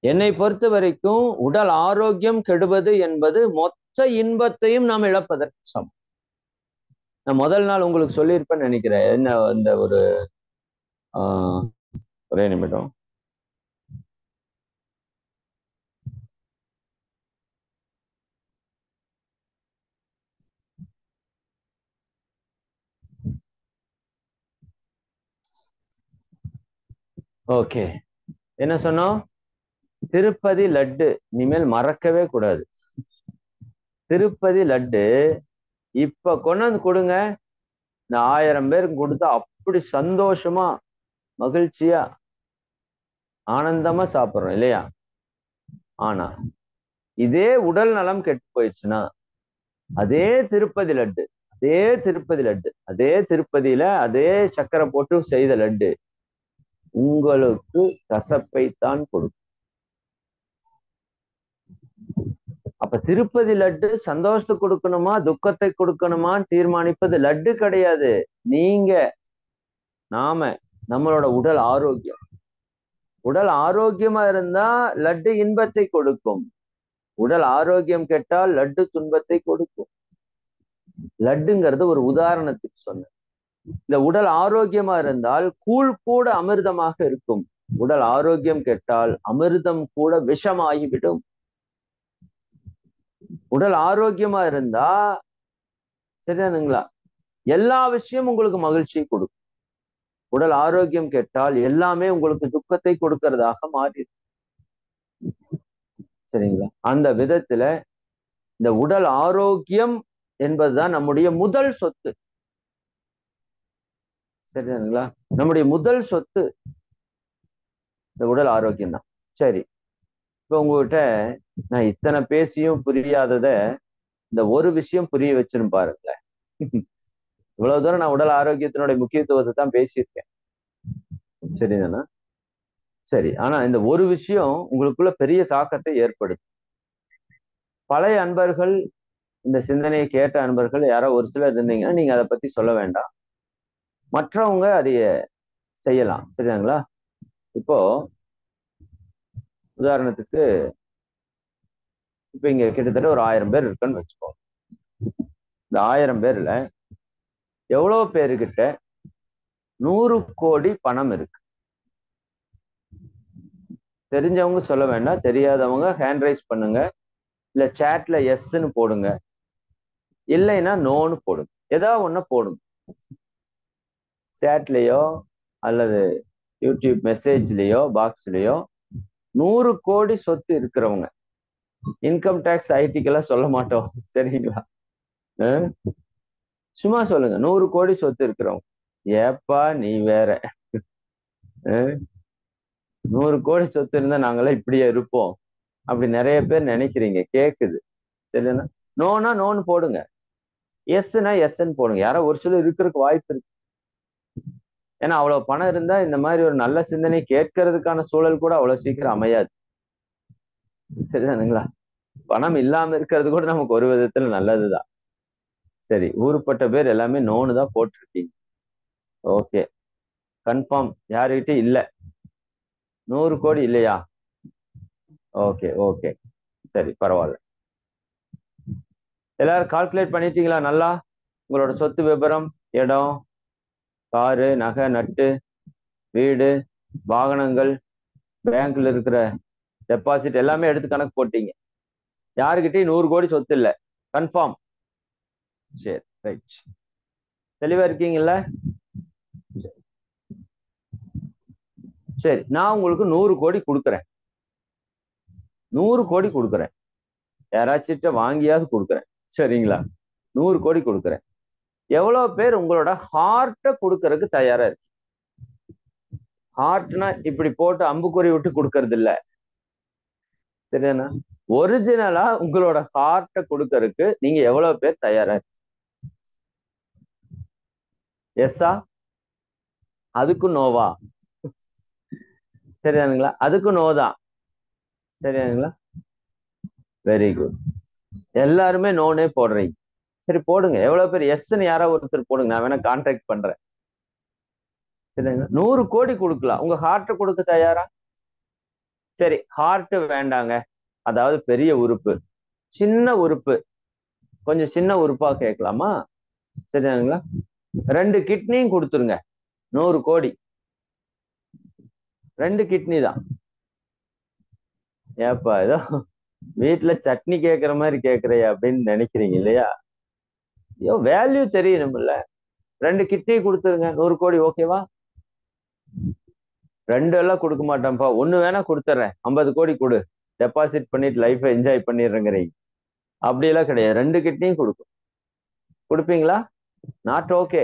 என்னை பொறுத்த வரைக்கும் உடல் ஆரோக்கியம் கெடுவது என்பது மொத்த இன்பத்தையும் நாம் இழப்பதற்கு சமம். நான் முதல் நாள் உங்களுக்கு சொல்லியிருப்பேன்னு நினைக்கிறேன். என்ன இந்த ஒரு ஒரே நிமிடம். ஓகே, என்ன சொன்னோம்? திருப்பதி லட்டு இனிமேல் மறக்கவே கூடாது. திருப்பதி லட்டு இப்ப கொண்டாந்து கொடுங்க, இந்த 1000 பேருக்கு கொடுத்தா அப்படி சந்தோஷமா மகிழ்ச்சியா ஆனந்தமா சாப்பிடுறோம் இல்லையா? ஆனா இதே உடல் நலம் கெட்டு போயிடுச்சுன்னா அதே திருப்பதி லட்டு, அதே திருப்பதி லட்டு, அதே திருப்பதியில அதே சக்கரை போட்டு செய்த லட்டு உங்களுக்கு கசப்பைத்தான் கொடுக்கும். அப்ப திருப்பதி லட்டு சந்தோஷத்தை கொடுக்கணுமா துக்கத்தை கொடுக்கணுமான்னு தீர்மானிப்பது லட்டு கிடையாது, நீங்க, நாம, நம்மளோட உடல் ஆரோக்கியம். உடல் ஆரோக்கியமா இருந்தா லட்டு இன்பத்தை கொடுக்கும், உடல் ஆரோக்கியம் கெட்டால் லட்டு துன்பத்தை கொடுக்கும். லட்டுங்கிறது ஒரு உதாரணத்துக்கு சொன்னேன். இந்த உடல் ஆரோக்கியமா இருந்தால் கூழ் கூட அமிர்தமாக இருக்கும். உடல் ஆரோக்கியம் கெட்டால் அமிர்தம் கூட விஷமாகிவிடும். உடல் ஆரோக்கியமா இருந்தா சரிதானுங்களா, எல்லா விஷயமும் உங்களுக்கு மகிழ்ச்சியை கொடுக்கும். உடல் ஆரோக்கியம் கெட்டால் எல்லாமே உங்களுக்கு துக்கத்தை கொடுக்கறதாக மாறிடும். சரிங்களா? அந்த விதத்துல இந்த உடல் ஆரோக்கியம் என்பதுதான் நம்முடைய முதல் சொத்து. சரிதானுங்களா? நம்முடைய முதல் சொத்து இந்த உடல் ஆரோக்கியம் தான். சரி, இப்ப உங்ககிட்ட நான் இத்தனை பேசியும் புரியாதத இந்த ஒரு விஷயம் புரிய வச்சுன்னு பாருங்களேன். இவ்வளவு தூரம் நான் உடல் ஆரோக்கியத்தினுடைய முக்கியத்துவத்தை தான் பேசியிருக்கேன். சரிதானா? சரி, ஆனா இந்த ஒரு விஷயம் உங்களுக்குள்ள பெரிய தாக்கத்தை ஏற்படுத்தும். பழைய அன்பர்கள், இந்த சிந்தனையை கேட்ட அன்பர்கள் யாரோ ஒரு சிலர் இருந்தீங்கன்னா நீங்க அதை பத்தி சொல்ல வேண்டாம், மற்றவங்க அதைய செய்யலாம். சரிதாங்களா? இப்போ உதாரணத்துக்கு இப்ப இங்க கிட்டத்தட்ட ஒரு 1000 பேர் இருக்குன்னு வச்சுக்கோங்க. இந்த 1000 பேர்ல எவ்வளவு பேருக்கிட்ட 100 கோடி பணம் இருக்கு? தெரிஞ்சவங்க சொல்ல வேண்டாம், தெரியாதவங்க ஹேண்ட் ரைஸ் பண்ணுங்க, இல்ல சேட்ல எஸ்ன்னு போடுங்க, இல்லைன்னா நோன்னு போடுங்க. ஏதாவது ஒண்ணு போடுங்க, சேட்லயோ அல்லது யூடியூப் மெசேஜ்லயோ பாக்ஸ்லயோ. 100 கோடி சொத்து இருக்கிறவங்க, இன்கம் டேக்ஸ் ஐடிக்கெல்லாம் சொல்ல மாட்டோம். சரிங்களா? சும்மா சொல்லுங்க, 100 கோடி சொத்து இருக்கிறவங்க. ஏப்பா நீ வேற, 100 கோடி சொத்து இருந்தா நாங்களாம் இப்படியே இருப்போம் அப்படி நிறைய பேர் நினைக்கிறீங்க, கேக்குது. சரிண்ணா? நோனா நோன்னு போடுங்க, எஸ்னா எஸ்ன்னு போடுங்க. யாரோ ஒரு சிலர் இருக்கிறதுக்கு வாய்ப்பு இருக்கு. ஏன்னா அவ்வளவு பணம் இருந்தா இந்த மாதிரி ஒரு நல்ல சிந்தனை கேட்கறதுக்கான சூழல் கூட அவ்வளவு சீக்கிரம் அமையாது. சரிதானுங்களா? பணம் இல்லாம இருக்கிறது கூட நமக்கு ஒரு விதத்துல நல்லதுதான். சரி, ஊருப்பட்ட பேர் எல்லாமே நோன்னு தான் போட்டிருக்கீங்க. ஓகே, கன்ஃபார்ம் யாருகிட்டையும் இல்ல, 100 கோடி இல்லையா? ஓகே ஓகே, சரி பரவாயில்ல. எல்லாரும் கால்குலேட் பண்ணிட்டீங்களா நல்லா? உங்களோட சொத்து விபரம், இடம், காரு, நகை, நட்டு, வீடு, வாகனங்கள், பேங்க்ல இருக்கிற டெபாசிட் எல்லாமே எடுத்து கணக்கு போட்டீங்க. யாருக்கிட்டையும் 100 கோடி சொத்து இல்லை, கன்ஃபார்ம். சரி, ரைட். தெளிவா இருக்கீங்கல்ல? சரி, நான் உங்களுக்கு 100 கோடி கொடுக்குறேன். 100 கோடி கொடுக்குறேன், யாராச்சும் வாங்கியாவது கொடுக்குறேன். சரிங்களா? 100 கோடி கொடுக்குறேன். எவ்வளவு பேர் உங்களோட ஹார்ட்டை கொடுக்கறதுக்கு தயாரா இருக்கு? ஹார்ட்னா இப்படி போட்டு அம்புக்குறி விட்டு கொடுக்கறது இல்ல. சரியாண்ணா? ஒரிஜினலா உங்களோட ஹார்ட்டை கொடுக்கறதுக்கு நீங்க எவ்வளவு பேர் தயாரா இருக்கு? எஸ்ஸா? அதுக்கு நோவா? சரியானுங்களா? அதுக்கு நோதான். சரியானுங்களா? Very good. எல்லாருமே நோனே போடுறீங்க. சரி போடுங்க, எவ்வளவு பேர் எஸ்ன்னு யாராவது ஒருத்தர் போடுங்க, நான் வேணா கான்டாக்ட் பண்றேன். சரிங்களா? 100 கோடி கொடுக்கலாம், உங்க ஹார்ட்டை கொடுக்க தயாரா? சரி, ஹார்ட் வேண்டாங்க, அதாவது பெரிய உறுப்பு, சின்ன உறுப்பு, கொஞ்சம் சின்ன உறுப்பா கேட்கலாமா? சரிங்களா? 2 கிட்னியும் கொடுத்துருங்க, 100 கோடி. 2 கிட்னி தான். ஏப்பா ஏதோ வீட்டுல சட்னி கேட்கற மாதிரி கேட்கறையா அப்படின்னு நினைக்கிறீங்க இல்லையா? ஐயோ, வேல்யூ தெரியணும்ல. 2 கிட்னி கொடுத்துருங்க, 100 கோடி. ஓகேவா? 2 எல்லாம் கொடுக்க மாட்டேன்ப்பா, 1 வேணா கொடுத்துட்றேன், 50 கோடி கொடு, டெபாசிட் பண்ணிட்டு லைஃபை என்ஜாய் பண்ணிடுறேங்கிறீங்க. அப்படியெல்லாம் கிடையாது, 2 கிட்னியும் கொடுக்கும். கொடுப்பீங்களா? Not okay.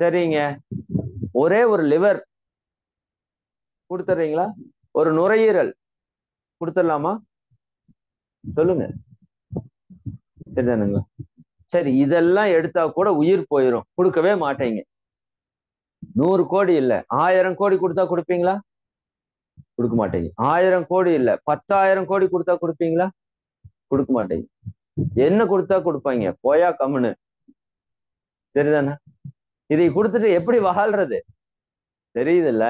சரிங்க, ஒரே ஒரு லிவர் கொடுத்துட்றீங்களா? ஒரு நுரையீரல் கொடுத்துடலாமா? சொல்லுங்க. சரிதானுங்களா? சரி, இதெல்லாம் எடுத்தா கூட உயிர் போயிடும், கொடுக்கவே மாட்டீங்க. 100 கோடி இல்ல, 1000 கோடி கொடுத்தா கொடுப்பீங்களா? கொடுக்க மாட்டீங்க. 1000 கோடி இல்ல, 10,000 கோடி கொடுத்தா கொடுப்பீங்களா? கொடுக்க மாட்டீங்க. என்ன கொடுத்தா கொடுப்பாங்க, போயா கம்முன்னு. சரிதானே? இதை கொடுத்துட்டு எப்படி வாழ்றது? தெரியுது இல்ல?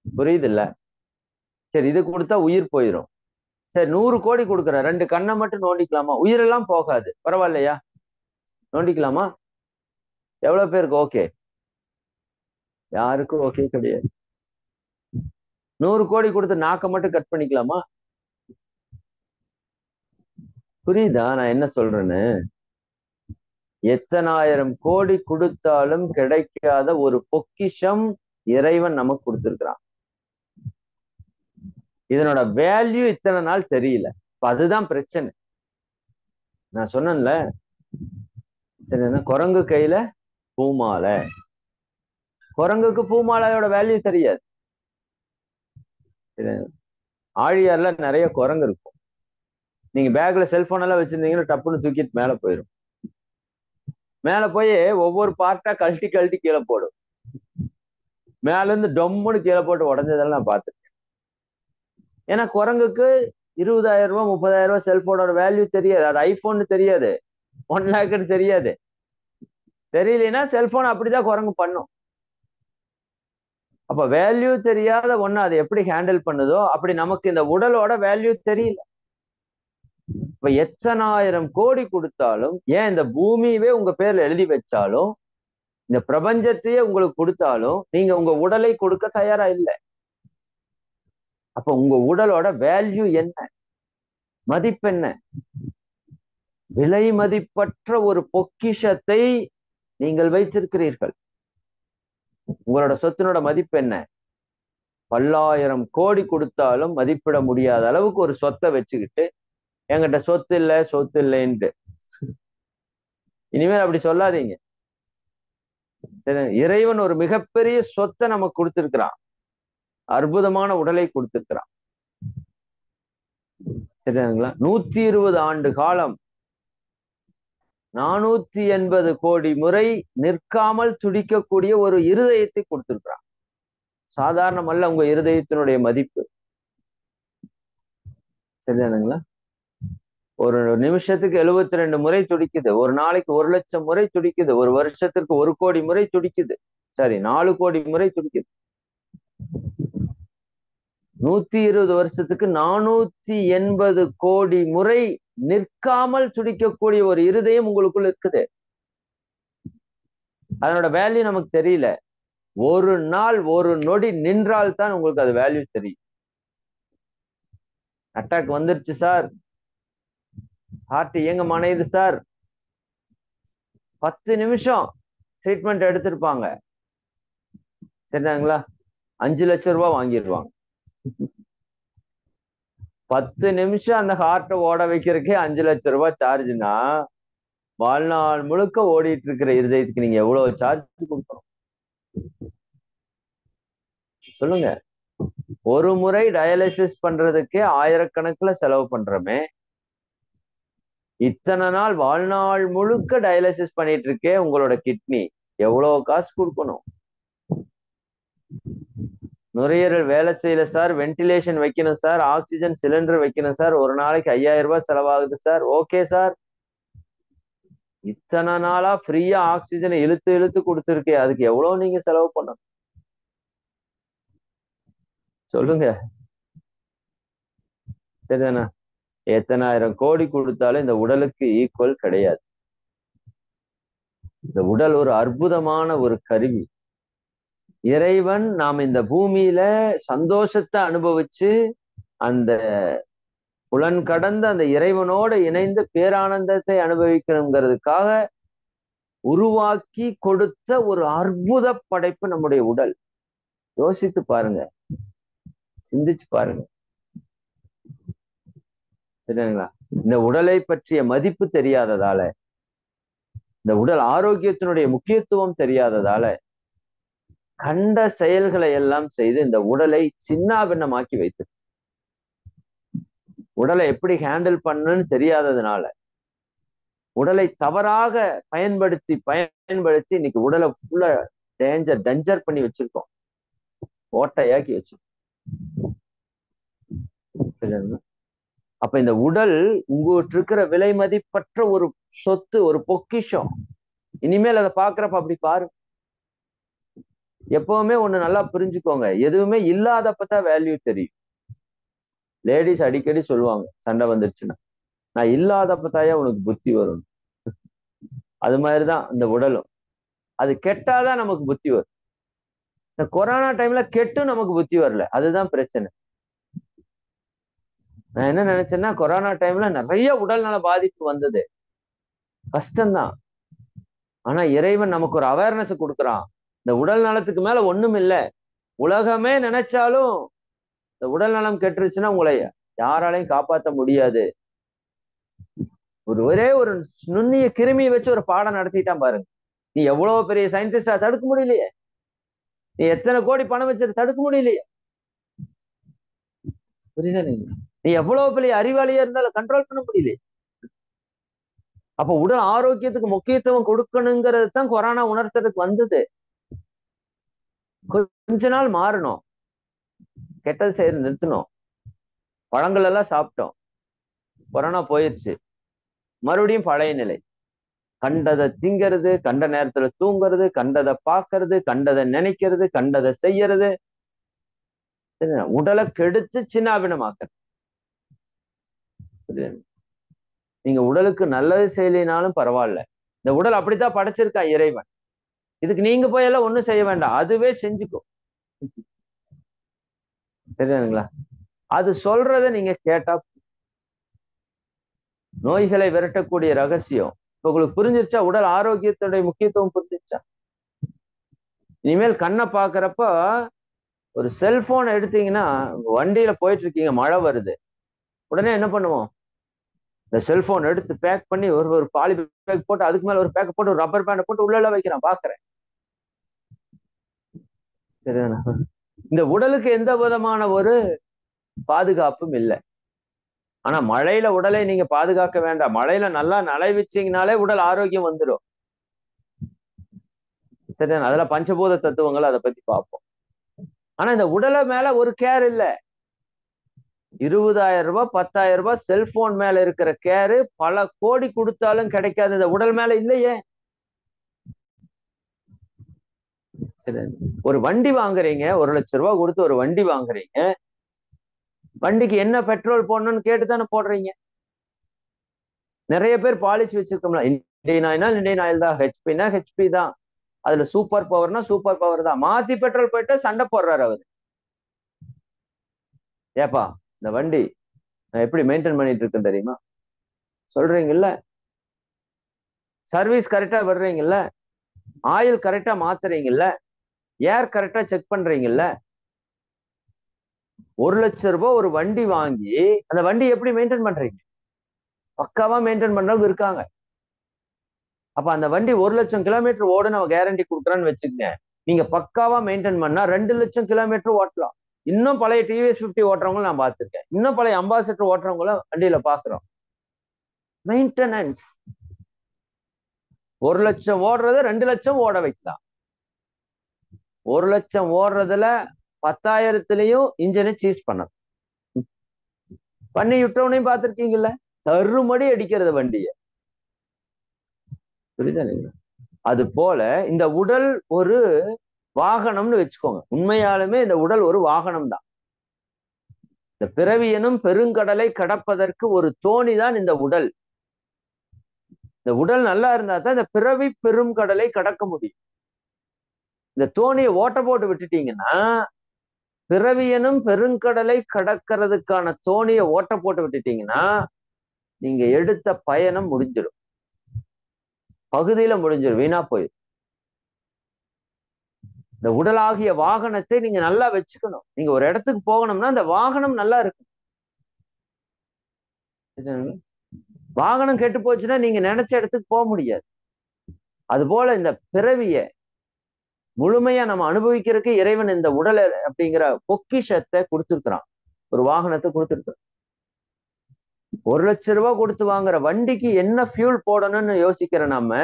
புரியுது இல்ல? சரி, இது கொடுத்தா உயிர் போயிடும். சரி, 100 கோடி கொடுக்குறேன், 2 கண்ணை மட்டும் நோண்டிக்கலாமா? உயிரெல்லாம் போகாது, பரவாயில்லையா? நோண்டிக்கலாமா? எவ்வளவு பேருக்கு ஓகே? யாருக்கும் ஓகே கிடையாது. 100 கோடி கொடுத்து நாக்க மட்டும் கட் பண்ணிக்கலாமா? புரியுதா நான் என்ன சொல்றேன்னு? எத்தனாயிரம் கோடி கொடுத்தாலும் கிடைக்காத ஒரு பொக்கிஷம் இறைவன் நமக்கு கொடுத்திருக்கிறான். இதனோட வேல்யூ இத்தனை நாள் தெரியல. அதுதான் பிரச்சனை. நான் சொன்னேன்ல, சரி, குரங்கு கையில பூமாலை. குரங்குக்கு பூமாலையோட வேல்யூ தெரியாது. ஆழியார்ல நிறைய குரங்கு இருக்கும். நீங்க பேக்ல செல்போன் எல்லாம் வச்சிருந்தீங்கன்னா டப்புன்னு தூக்கிட்டு மேல போயிடும். மேல போய் ஒவ்வொரு பார்ட்டா கழட்டி கழட்டி கீழே போடும். மேல இருந்து டொம்முன்னு கீழே போட்டு உடஞ்சதெல்லாம் நான் பார்த்துருக்கேன். ஏன்னா குரங்குக்கு 20,000 ரூபாய் 30,000 ரூபாய் செல்போனோட வேல்யூ தெரியாது. அது ஐபோன் தெரியாது, 1 லேக்னு தெரியாது. தெரியலன்னா செல்போன் அப்படிதான் குரங்கு பண்ணும். அப்ப வேல்யூ தெரியாத ஒண்ணு அது எப்படி ஹேண்டில் பண்ணுதோ அப்படி நமக்கு இந்த உடலோட வேல்யூ தெரியல. இப்ப எத்தனாயிரம் கோடி கொடுத்தாலும், ஏன் இந்த பூமியவே உங்க பேர்ல எழுதி வச்சாலும், இந்த பிரபஞ்சத்தையே உங்களுக்கு கொடுத்தாலும் நீங்க உங்க உடலை கொடுக்க தயாரா இல்லை. அப்ப உங்க உடலோட வேல்யூ என்ன, மதிப்பென்ன? விலை மதிப்பற்ற ஒரு பொக்கிஷத்தை நீங்கள் வைத்திருக்கிறீர்கள். உங்களோட சொத்தினோட மதிப்பு என்ன? பல்லாயிரம் கோடி கொடுத்தாலும் மதிப்பிட முடியாத அளவுக்கு ஒரு சொத்தை வச்சுக்கிட்டு என்கிட்ட சொத்து இல்லை சொத்து இல்லைன்ட்டு இனிமேல் அப்படி சொல்லாதீங்க. சரி, இறைவன் ஒரு மிகப்பெரிய சொத்தை நமக்கு கொடுத்திருக்கிறான். அற்புதமான உடலை கொடுத்திருக்கிறான். சரிங்களா? 120 ஆண்டு காலம் 480 கோடி முறை நிற்காமல் துடிக்கக்கூடிய ஒரு இருதயத்தை கொடுத்திருக்கிறான். சாதாரணமல்ல உங்க இருதயத்தினுடைய மதிப்பு. சரிதானுங்களா? ஒரு நிமிஷத்துக்கு 72 முறை துடிக்குது. ஒரு நாளைக்கு 1,00,000 முறை துடிக்குது. ஒரு வருஷத்திற்கு 1 கோடி முறை துடிக்குது. சரி, 4 கோடி முறை துடிக்குது. 120 வருஷத்துக்கு 480 கோடி முறை நிற்காமல் துடிக்கக்கூடிய ஒரு இருதயம் உங்களுக்குள்ள இருக்குது. அதனோட வேல்யூ நமக்கு தெரியல. ஒரு நாள் ஒரு நொடி நின்றால் தான் உங்களுக்கு அது வேல்யூ தெரியும். அட்டாக் வந்துருச்சு சார், ஹார்ட் இயங்க மாட்டேங்குது சார், 10 நிமிஷம் ட்ரீட்மெண்ட் எடுத்திருப்பாங்க. சரிதாங்களா? 5 லட்சம் ரூபாய் வாங்கிடுவாங்க. 10 நிமிஷம் அந்த ஹார்ட்டை ஓட வைக்கிறதுக்கே 5 லட்சம் ரூபாய் சார்ஜ்னா, வாழ்நாள் முழுக்க ஓடிட்டு இருக்கிற இருதயத்துக்கு நீங்க எவ்வளவு சார்ஜ் கொடுக்கணும் சொல்லுங்க? ஒரு முறை டயாலிசிஸ் பண்றதுக்கே ஆயிரக்கணக்கில் செலவு பண்றோமே, இத்தனை நாள் வாழ்நாள் முழுக்க டயாலிசிஸ் பண்ணிட்டு இருக்கே உங்களோட கிட்னி, எவ்வளவு காசு கொடுக்கணும்? நுரையீரல் வேலை செய்யல சார், வென்டிலேஷன் வைக்கணும் சார், ஆக்சிஜன் சிலிண்டர் வைக்கணும் சார், ஒரு நாளைக்கு 5,000 ரூபாய் செலவாகுது சார். ஓகே சார், இத்தனை நாளா ஃப்ரீயா ஆக்சிஜனை இழுத்து இழுத்து கொடுத்துருக்கே, அதுக்கு எவ்வளவு நீங்க செலவு பண்ணணும் சொல்லுங்க? சரிதானா? எத்தனாயிரம் கோடி கொடுத்தாலும் இந்த உடலுக்கு ஈக்குவல் கிடையாது. இந்த உடல் ஒரு அற்புதமான ஒரு கருவி. இறைவன் நாம் இந்த பூமியில சந்தோஷத்தை அனுபவிச்சு அந்த புலன் கடந்த அந்த இறைவனோட இணைந்து பேரானந்தத்தை அனுபவிக்கணுங்கிறதுக்காக உருவாக்கி கொடுத்த ஒரு அற்புத படைப்பு நம்முடைய உடல். யோசித்து பாருங்க, சிந்திச்சு பாருங்க. சரிங்களா? இந்த உடலை பற்றிய மதிப்பு தெரியாததால, இந்த உடல் ஆரோக்கியத்தினுடைய முக்கியத்துவம் தெரியாததால கண்ட செயல்களை எல்லாம் செய்து இந்த உடலை சின்னாபின்னமாக்கி வைத்து, உடலை எப்படி ஹேண்டில் பண்ணணும்னு தெரியாததுனால, உடலை தவறாக பயன்படுத்தி இன்னைக்கு உடலை ஃபுல்லா டேஞ்சர் பண்ணி வச்சிருக்கோம், ஓட்டையாக்கி வச்சிருக்கோம். சரிங்களா? அப்ப இந்த உடல் உங்ககிட்ட இருக்கிற விலை மதிப்பற்ற ஒரு சொத்து, ஒரு பொக்கிஷம். இனிமேல் அதை பாக்குறப்ப அப்படி பாரு. எப்பவுமே ஒண்ணு நல்லா புரிஞ்சுக்கோங்க, எதுவுமே இல்லாதப்பதான் வேல்யூ தெரியும். லேடிஸ் அடிக்கடி சொல்லுவாங்க சண்டை வந்துருச்சுன்னா, நான் இல்லாதப்பதாயா உனக்கு புத்தி வரும். அது மாதிரிதான் இந்த உடலும், அது கெட்டாதான் நமக்கு புத்தி வரும். இந்த கொரோனா டைம்ல கெட்டும் நமக்கு புத்தி வரல, அதுதான் பிரச்சனை. நான் என்ன நினைச்சேன்னா, கொரோனா டைம்ல நிறைய உடல்நல பாதிப்பு வந்தது, கஷ்டம்தான். ஆனா இறைவன் நமக்கு ஒரு அவேர்னஸ் கொடுக்குறான். இந்த உடல் நலத்துக்கு மேல ஒண்ணும் இல்லை. உலகமே நினைச்சாலும் இந்த உடல் நலம் கெட்டுருச்சுன்னா உங்களை யாராலையும் காப்பாற்ற முடியாது. ஒரே ஒரு நுண்ணிய கிருமியை வச்சு ஒரு பாடம் நடத்திட்டான் பாருங்க. நீ எவ்வளவு பெரிய சயின்டிஸ்டா, தடுக்க முடியலையே. நீ எத்தனை கோடி பணம் வச்சுட்டு தடுக்க முடியலையே. புரியுதா? நீ எவ்வளவு பெரிய அறிவாளியா இருந்தாலும் கண்ட்ரோல் பண்ண முடியலையே. அப்ப உடல் ஆரோக்கியத்துக்கு முக்கியத்துவம் கொடுக்கணுங்கிறது தான் கொரோனா உணர்த்துறதுக்கு வந்தது. கொஞ்ச நாள் மாறணும், கெட்டது செய்ய நிறுத்தணும். பழங்கள் எல்லாம் சாப்பிட்டோம், கொரோனா போயிடுச்சு, மறுபடியும் பழைய நிலை. கண்டதை திங்கிறது, கண்ட நேரத்துல தூங்குறது, கண்டதை பாக்குறது, கண்டதை நினைக்கிறது, கண்டதை செய்யறது, உடலை கெடுத்து சின்னாபின்னமாக்குறது. நீங்க உடலுக்கு நல்லது செய்யலினாலும் பரவாயில்ல, இந்த உடல் அப்படித்தான் படைச்சிருக்கான் இறைவன். இதுக்கு நீங்க போய் எல்லாம் ஒண்ணும் செய்ய வேண்டாம், அதுவே செஞ்சுக்கும். சரிதானுங்களா? அது சொல்றத நீங்க கேட்டா, நோய்களை விரட்டக்கூடிய ரகசியம் இப்ப உங்களுக்கு புரிஞ்சிருச்சா? உடல் ஆரோக்கியத்துடைய முக்கியத்துவம் புரிஞ்சிருச்சா? இனிமேல் கண்ணை பாக்குறப்ப ஒரு செல்போன் எடுத்தீங்கன்னா, வண்டியில போயிட்டு இருக்கீங்க, மழை வருது, உடனே என்ன பண்ணுவோம்? இந்த செல்போன் எடுத்து பேக் பண்ணி ஒரு பாலி பேக் போட்டு, அதுக்கு மேல ஒரு பேக் போட்டு, ஒரு ரப்பர் பேண்டை போட்டு உள்ள எல்லாம் வைக்கிறான், பாக்குறேன். சரிதானா? இந்த உடலுக்கு எந்த விதமான ஒரு பாதுகாப்பும் இல்லை. ஆனா மழையில உடலை நீங்க பாதுகாக்க வேண்டாம். மழையில நல்லா நனைவிச்சீங்கனாலே உடல் ஆரோக்கியம் வந்துடும். சரிதானா? அதுல பஞ்சபூத தத்துவங்கள், அதை பத்தி பார்ப்போம். ஆனா இந்த உடலை மேல ஒரு கேர் இல்லை. 20,000 ரூபாய் 10,000 ரூபாய் செல்போன் மேல இருக்கிற கேரு பல கோடி கொடுத்தாலும் கிடைக்காது, இந்த உடல் மேல இல்லையே. சரி, ஒரு வண்டி வாங்குறீங்க, 1,00,000 ரூபாய் கொடுத்து ஒரு வண்டி வாங்குறீங்க, வண்டிக்கு என்ன பெட்ரோல் போடணும்னு கேட்டுதானே போடுறீங்க. நிறைய பேர் பாலிசி வச்சிருக்கோம்ல, இந்தியன் ஆயில்னா இந்தியன் ஆயில் தான், ஹெச்பினா ஹெச்பி தான், அதுல சூப்பர் பவர்னா சூப்பர் பவர் தான். மாத்தி பெட்ரோல் போயிட்டு சண்டை போடுறாரு அவரு. ஏப்பா இந்த வண்டி நான் எப்படி மெயின்டைன் பண்ணிட்டு இருக்கேன் தெரியுமா சொல்றீங்கல்ல? சர்வீஸ் கரெக்டா வர்றீங்கல்ல, ஆயில் கரெக்டா மாத்துறீங்கல்ல, ஏர் கரெக்டா செக் பண்றீங்கல்ல. 1,00,000 ரூபாய் ஒரு வண்டி வாங்கி அந்த வண்டி எப்படி மெயின்டைன் பண்றீங்க? பக்காவா மெயின்டைன் பண்றவங்க இருக்காங்க. அப்ப அந்த வண்டி 1,00,000 கிலோமீட்டர் ஓடுன்னு அவன் கேரண்டி கொடுக்குறான்னு வச்சுக்கங்க. நீங்க பக்காவா மெயின்டைன் பண்ணா 2,00,000 கிலோமீட்டர் ஓட்டலாம். இன்னும் பழைய டிவிஎஸ் 50 ஓட்டுறவங்களும் நான் பார்த்திருக்கேன். இன்னும் பழைய அம்பாசிடர் ஓட்டுறவங்களும் வண்டியில பாக்குறோம். மெயின்டெனன்ஸ். 1,00,000 ஓடுறத 2,00,000 ஓட வைக்கலாம். 1,00,000 ஓடுறதுல 10,000த்துலயும் இன்ஜினை சீஸ் பண்ணணும். பண்ணி விட்டவனையும் பார்த்திருக்கீங்கல்ல, தருமடி அடிக்கிறது வண்டிய. புரியுதா? அது போல இந்த உடல் ஒரு வாகனம்னு வச்சுக்கோங்க. உண்மையாலுமே இந்த உடல் ஒரு வாகனம் தான். இந்த பிறவி எனும் பெருங்கடலை கடப்பதற்கு ஒரு தோணி தான் இந்த உடல். இந்த உடல் நல்லா இருந்தா தான் இந்த பிறவி பெரும் கடலை கடக்க முடியும். இந்த தோணியை ஓட்ட போட்டு விட்டுட்டீங்கன்னா, பிறவி எனும் பெருங்கடலை கடக்கிறதுக்கான தோணியை ஓட்ட போட்டு விட்டுட்டீங்கன்னா, நீங்க எடுத்த பயணம் முடிஞ்சிடும், பகுதியில முடிஞ்சிடும், வீணா போயிடும். இந்த உடலாகிய வாகனத்தை நீங்க நல்லா வச்சுக்கணும். நீங்க ஒரு இடத்துக்கு போகணும்னா அந்த வாகனம் நல்லா இருக்கும். வாகனம் கெட்டு போச்சுன்னா நீங்க நினைச்ச இடத்துக்கு போக முடியாது. அது போல இந்த பிறவிய முழுமையா நம்ம அனுபவிக்கிறதுக்கு இறைவன் இந்த உடலை அப்படிங்கிற பொக்கிஷத்தை கொடுத்துருக்கிறான், ஒரு வாகனத்தை கொடுத்துருக்கான். 1,00,000 ரூபாய் கொடுத்து வாங்குற வண்டிக்கு என்ன ஃபியூல் போடணும்னு யோசிக்கிற நம்ம,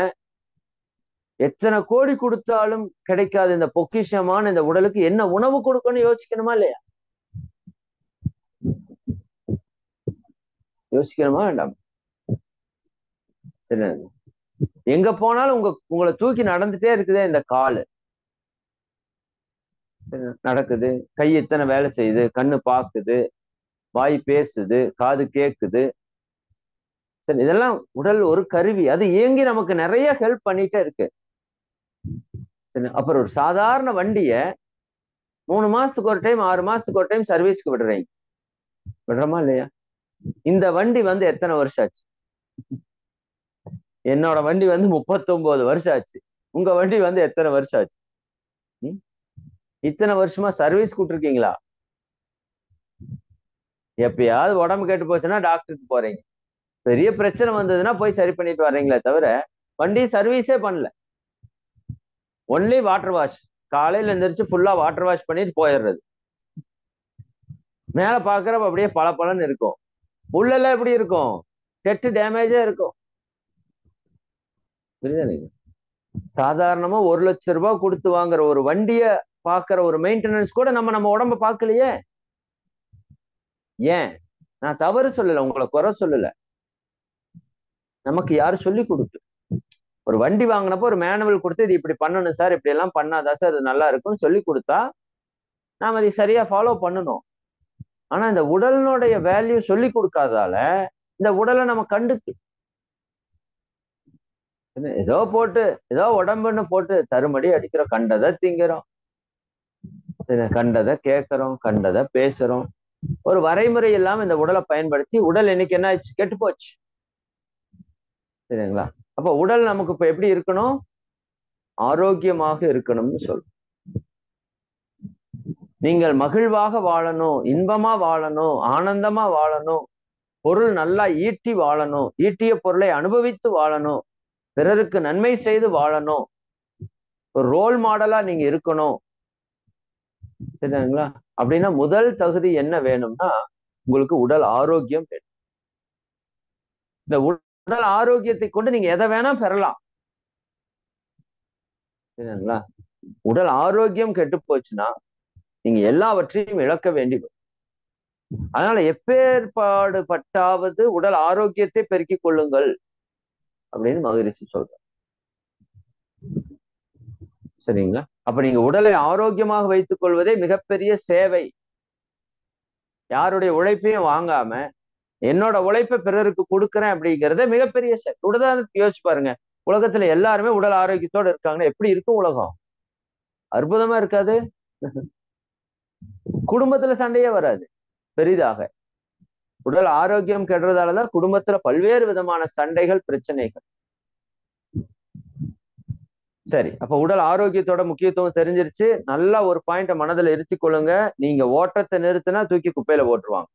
எத்தனை கோடி கொடுத்தாலும் கிடைக்காத இந்த பொக்கிஷமான இந்த உடலுக்கு என்ன உணவு கொடுக்கணும்னு யோசிக்கணுமா இல்லையா? யோசிக்கணுமா வேண்டாம்? சரி, எங்க போனாலும் உங்களை தூக்கி நடந்துட்டே இருக்குதே இந்த காலு, நடக்குது, கை எத்தனை வேலை செய்யுது, கண்ணு பாக்குது, வாய் பேசுது, காது கேக்குது. சரி, இதெல்லாம் உடல் ஒரு கருவி, அது இயங்கி நமக்கு நிறைய ஹெல்ப் பண்ணிட்டே இருக்கு. சரி, அப்புறம் ஒரு சாதாரண வண்டிய 3 மாசத்துக்கு ஒரு டைம் 6 மாசத்துக்கு ஒரு டைம் சர்வீஸ்க்கு விடுறீங்க. விடுறோமா இல்லையா? இந்த வண்டி எத்தனை வருஷம் ஆச்சு? என்னோட வண்டி 39 வருஷம் ஆச்சு. உங்க வண்டி எத்தனை வருஷம் ஆச்சு? இத்தனை வருஷமா சர்வீஸ் கூட்டிருக்கீங்களா? எப்பயாவது உடம்பு கெட்டு போச்சுன்னா டாக்டருக்கு போறீங்க. பெரிய பிரச்சனை வந்ததுன்னா போய் சரி பண்ணிட்டு வர்றீங்களே தவிர வண்டி சர்வீஸே பண்ணல. Only water wash. காலையில எந்திரிச்சு ஃபுல்லா வாட்டர் வாஷ் பண்ணிட்டு போயிடுறது. மேல பாக்குறப்ப அப்படியே பளபளன்னு இருக்கும். உள்ளெல்லாம் எப்படி இருக்கும்? கெட்டு டேமேஜா இருக்கும். புரியுதா? சாதாரணமா 1 லட்சம் ரூபாய் கொடுத்து வாங்குற ஒரு வண்டிய பாக்குற ஒரு மெயின்டெனன்ஸ் கூட நம்ம உடம்ப பாக்கலையே. ஏன்? நான் தவறு சொல்லல, உங்களை குறை சொல்லல. நமக்கு யாரு சொல்லி கொடுத்து? ஒரு வண்டி வாங்கினப்போ ஒரு மேனுவல் கொடுத்து இது இப்படி பண்ணணும் சார், இப்படி எல்லாம் பண்ணாதா சார் அது நல்லா இருக்கும்னு சொல்லி கொடுத்தா நாம அதை சரியா ஃபாலோ பண்ணணும். ஆனா இந்த உடலினுடைய வேல்யூ சொல்லி கொடுக்காதால இந்த உடலை நம்ம கண்டுக்கு ஏதோ போட்டு ஏதோ உடம்புன்னு போட்டு தருமடி அடிக்கிறோம், கண்டதை திங்கிறோம், கண்டதை கேட்கிறோம், கண்டதை பேசுறோம். ஒரு வரைமுறை இல்லாம இந்த உடலை பயன்படுத்தி உடல் இன்னைக்கு என்ன ஆச்சு? கெட்டு போச்சு. சரிங்களா? அப்ப உடல் நமக்கு இப்ப எப்படி இருக்கணும்? ஆரோக்கியமாக இருக்கணும்னு சொல்றோம். நீங்கள் மகிழ்வாக வாழணும், இன்பமா வாழணும், ஆனந்தமா வாழணும், பொருள் நல்லா ஈட்டி வாழணும், ஈட்டிய பொருளை அனுபவித்து வாழணும், பிறருக்கு நன்மை செய்து வாழணும், ஒரு ரோல் மாடலா நீங்க இருக்கணும். சரிங்களா? அப்படின்னா முதல் தகுதி என்ன வேணும்னா உங்களுக்கு உடல் ஆரோக்கியம் வேணும். இந்த உடல் ஆரோக்கியத்தை கொண்டு நீங்க எதை வேணா பெறலாம். சரிங்களா? உடல் ஆரோக்கியம் கெட்டு போச்சுன்னா நீங்க எல்லாவற்றையும் இழக்க வேண்டி வரும். அதனால எப்பேற்பாடு பட்டாவது உடல் ஆரோக்கியத்தை பெருக்கிக் கொள்ளுங்கள் அப்படின்னு மகரிஷி சொல்றார். சரிங்களா? அப்ப நீங்க உடலை ஆரோக்கியமாக வைத்துக் கொள்வதே மிகப்பெரிய சேவை. யாருடைய உழைப்பையும் வாங்காம என்னோட உழைப்பை பிறருக்கு கொடுக்குறேன் அப்படிங்கிறத மிகப்பெரிய சேவை. உடல் யோசிச்சு பாருங்க, உலகத்துல எல்லாருமே உடல் ஆரோக்கியத்தோட இருக்காங்கன்னா எப்படி இருக்கும் உலகம்? அற்புதமா இருக்காது? குடும்பத்துல சண்டையே வராது பெரிதாக. உடல் ஆரோக்கியம் கெடுறதாலதான் குடும்பத்துல பல்வேறு விதமான சண்டைகள், பிரச்சனைகள். சரி, அப்ப உடல் ஆரோக்கியத்தோட முக்கியத்துவம் தெரிஞ்சிருச்சு. நல்லா ஒரு பாயிண்ட மனதில் இருத்தி கொள்ளுங்க. நீங்க ஓட்டத்தை நிறுத்தினா தூக்கி குப்பையில போட்டுருவாங்க.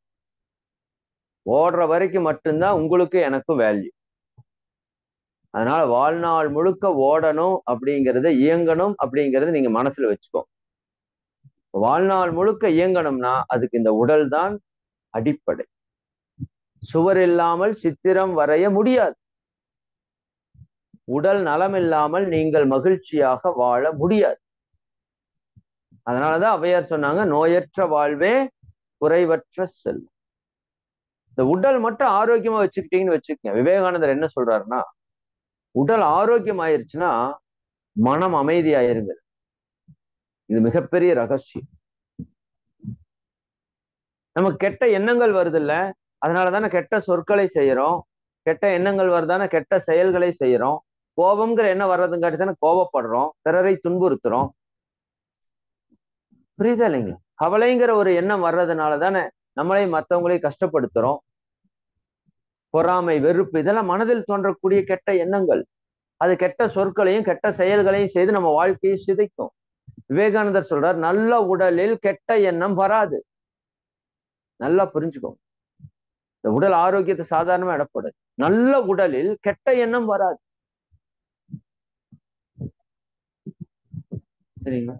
ஓடுற வரைக்கும் மட்டும்தான் உங்களுக்கு எனக்கும் வேல்யூ. அதனால வாழ்நாள் முழுக்க ஓடணும் அப்படிங்கறத, இயங்கணும் அப்படிங்கறத நீங்க மனசுல வச்சுக்கோ. வாழ்நாள் முழுக்க இயங்கணும்னா அதுக்கு இந்த உடல் தான் அடிப்படை. சுவர் இல்லாமல் சித்திரம் வரைய முடியாது. உடல் நலம் இல்லாமல் நீங்கள் மகிழ்ச்சியாக வாழ முடியாது. அதனாலதான் ஔவையார் சொன்னாங்க, நோயற்ற வாழ்வே குறைவற்ற செல்வம். இந்த உடல் மட்டும் ஆரோக்கியமா வச்சுக்கிட்டீங்கன்னு வச்சுக்கோங்க. விவேகானந்தர் என்ன சொல்றாருன்னா, உடல் ஆரோக்கியம் ஆயிருச்சுன்னா மனம் அமைதியாயிருங்க. இது மிகப்பெரிய ரகசியம். நமக்கு கெட்ட எண்ணங்கள் வருது இல்ல, அதனாலதானே கெட்ட சொற்களை செய்யறோம். கெட்ட எண்ணங்கள் வருதானே கெட்ட செயல்களை செய்யறோம். கோபம்ங்கிற எண்ணம் வர்றதுங்காட்டி தானே கோபப்படுறோம், பிறரை துன்புறுத்துறோம். புரியுதா இல்லைங்களா? கவலைங்கிற ஒரு எண்ணம் வர்றதுனால தானே நம்மளையும் மற்றவங்களையும் கஷ்டப்படுத்துறோம். பொறாமை, வெறுப்பு, இதெல்லாம் மனதில் தோன்றக்கூடிய கெட்ட எண்ணங்கள். அது கெட்ட சொற்களையும் கெட்ட செயல்களையும் செய்து நம்ம வாழ்க்கையை சிதைக்கும். விவேகானந்தர் சொல்றார், நல்ல உடலில் கெட்ட எண்ணம் வராது. நல்லா புரிஞ்சுக்கோங்க. இந்த உடல் ஆரோக்கியத்தை சாதாரணமா இடப்படாது. நல்ல உடலில் கெட்ட எண்ணம் வராது. சரிங்களா?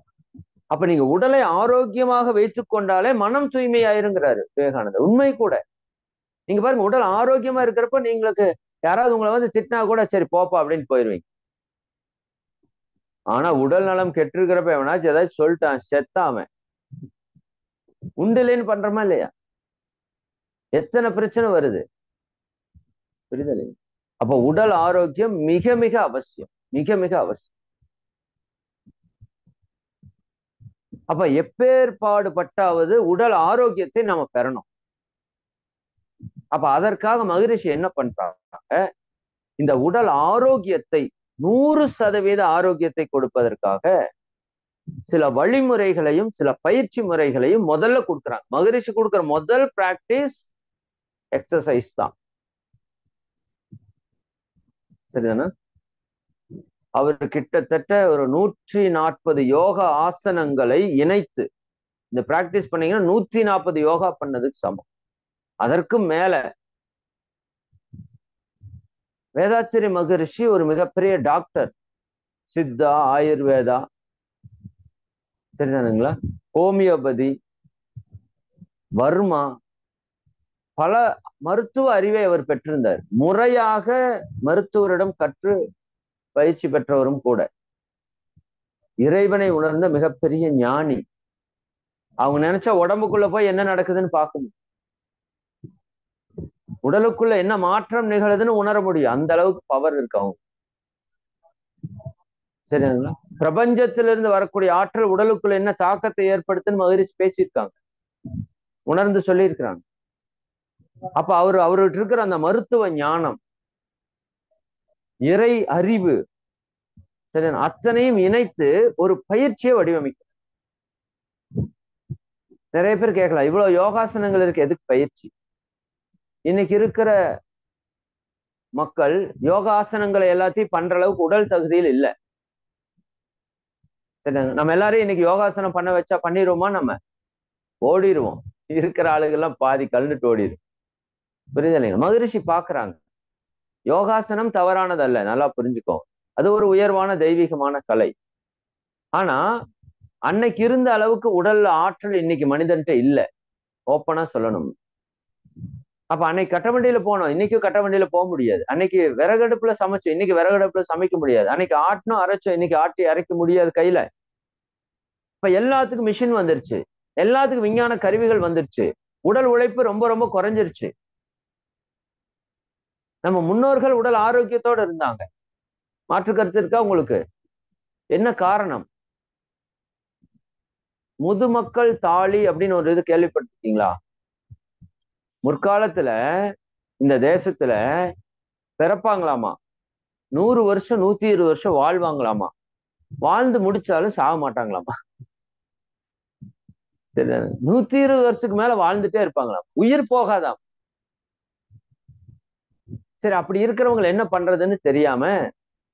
அப்ப நீங்க உடலை ஆரோக்கியமாக வைத்துக் கொண்டாலே மனம் தூய்மையாயிருங்கிறாரு விவேகானந்தர். உண்மை கூட. நீங்க பாருங்க, உடல் ஆரோக்கியமா இருக்கிறப்ப நீங்களுக்கு யாராவது உங்களை திட்டினா கூட சரி போப்பா அப்படின்னு போயிருவீங்க. ஆனா உடல் நலம் கெட்டிருக்கிறப்ப எவனாச்சும் ஏதாச்சும் சொல்லிட்டான், செத்தாம உண்டுலேன்னு பண்றோமா இல்லையா? எத்தனை பிரச்சனை வருது. புரியுது? அப்ப உடல் ஆரோக்கியம் மிக மிக அவசியம், மிக மிக அவசியம். அப்ப எப்பேற்பாடு பட்டாவது உடல் ஆரோக்கியத்தை நம்ம பெறணும். அப்ப அதற்காக மகரிஷி என்ன பண்றாங்க, இந்த உடல் ஆரோக்கியத்தை 100% ஆரோக்கியத்தை கொடுப்பதற்காக சில வழிமுறைகளையும் சில பயிற்சி முறைகளையும் முதல்ல கொடுக்குறாங்க. மகரிஷி கொடுக்குற முதல் பிராக்டிஸ் எக்ஸசைஸ் தான். சரிதானா? அவர் கிட்டத்தட்ட ஒரு 140 யோகா ஆசனங்களை இணைத்து இந்த பிராக்டிஸ் பண்ணீங்கன்னா 140 யோகா பண்ணதுக்கு சமம். அதற்கும் மேல வேதாத்திரி மகரிஷி ஒரு மிகப்பெரிய டாக்டர். சித்தா, ஆயுர்வேதா, சரிதானுங்களா, ஹோமியோபதி, வர்மா, பல மருத்துவ அறிவை அவர் பெற்றிருந்தார். முறையாக மருத்துவரிடம் கற்று பயிற்சி பெற்றவரும் கூட. இறைவனை உணர்ந்த மிகப்பெரிய ஞானி. அவங்க நினைச்சா உடம்புக்குள்ள போய் என்ன நடக்குதுன்னு பார்க்க முடியும். உடலுக்குள்ள என்ன மாற்றம் நிகழுதுன்னு உணர முடியும். அந்த அளவுக்கு பவர் இருக்கு அவங்க. சரிங்களா? பிரபஞ்சத்திலிருந்து வரக்கூடிய ஆற்றல் உடலுக்குள்ள என்ன தாக்கத்தை ஏற்படுத்துன்னு மகரிஷி பேசியிருக்காங்க, உணர்ந்து சொல்லியிருக்கிறாங்க. அப்ப அவர்கிட்ட இருக்கிற அந்த மருத்துவ ஞானம், இறை அறிவு, சரி, அத்தனையும் இணைத்து ஒரு பயிற்சியை வடிவமைக்க. நிறைய பேர் கேட்கலாம், இவ்வளவு யோகாசனங்கள் இருக்கு, எதுக்கு பயிற்சி? இன்னைக்கு இருக்கிற மக்கள் யோகாசனங்களை எல்லாத்தையும் பண்ற அளவுக்கு உடல் தகுதியில் இல்லை. சரி, நம்ம எல்லாரையும் இன்னைக்கு யோகாசனம் பண்ண வச்சா பண்ணிடுவோமா? நம்ம ஓடிடுவோம். இருக்கிற ஆளுகள்லாம் பாதி கழுந்துட்டு ஓடிடும். புரியுது இல்லைங்க? மகரிஷி பாக்குறாங்க யோகாசனம் தவறானதல்ல, நல்லா புரிஞ்சுக்கோ. அது ஒரு உயர்வான தெய்வீகமான கலை. ஆனா அன்னைக்கு இருந்த அளவுக்கு உடல்ல ஆற்றல் இன்னைக்கு மனிதன்ட்ட இல்ல, ஓப்பனா சொல்லணும். அப்ப அன்னைக்கு கட்டவண்டியில போனோம், இன்னைக்கும் கட்டவண்டியில போக முடியாது. அன்னைக்கு விறகடுப்புல சமைச்சோம், இன்னைக்கு விறகடுப்புல சமைக்க முடியாது. அன்னைக்கு ஆட்டணும் அரைச்சோம், இன்னைக்கு ஆட்டி அரைக்க முடியாது கையில. இப்ப எல்லாத்துக்கும் மிஷின் வந்துருச்சு, எல்லாத்துக்கும் விஞ்ஞான கருவிகள் வந்துருச்சு. உடல் உழைப்பு ரொம்ப ரொம்ப குறைஞ்சிருச்சு. நம்ம முன்னோர்கள் உடல் ஆரோக்கியத்தோட இருந்தாங்க. மாற்று கருத்து இருக்கா உங்களுக்கு? என்ன காரணம்? முதுமக்கள் தாலி அப்படின்னு ஒரு இது கேள்விப்பட்டிருக்கீங்களா? முற்காலத்துல இந்த தேசத்துல பிறப்பாங்களாமா, 100 வருஷம் 120 வருஷம் வாழ்வாங்களாமா. வாழ்ந்து முடிச்சாலும் சாக மாட்டாங்களாமா. சரி, 120 வருஷத்துக்கு மேல வாழ்ந்துட்டே இருப்பாங்களாம், உயிர் போகாதாம். சரி, அப்படி இருக்கிறவங்க என்ன பண்றதுன்னு தெரியாம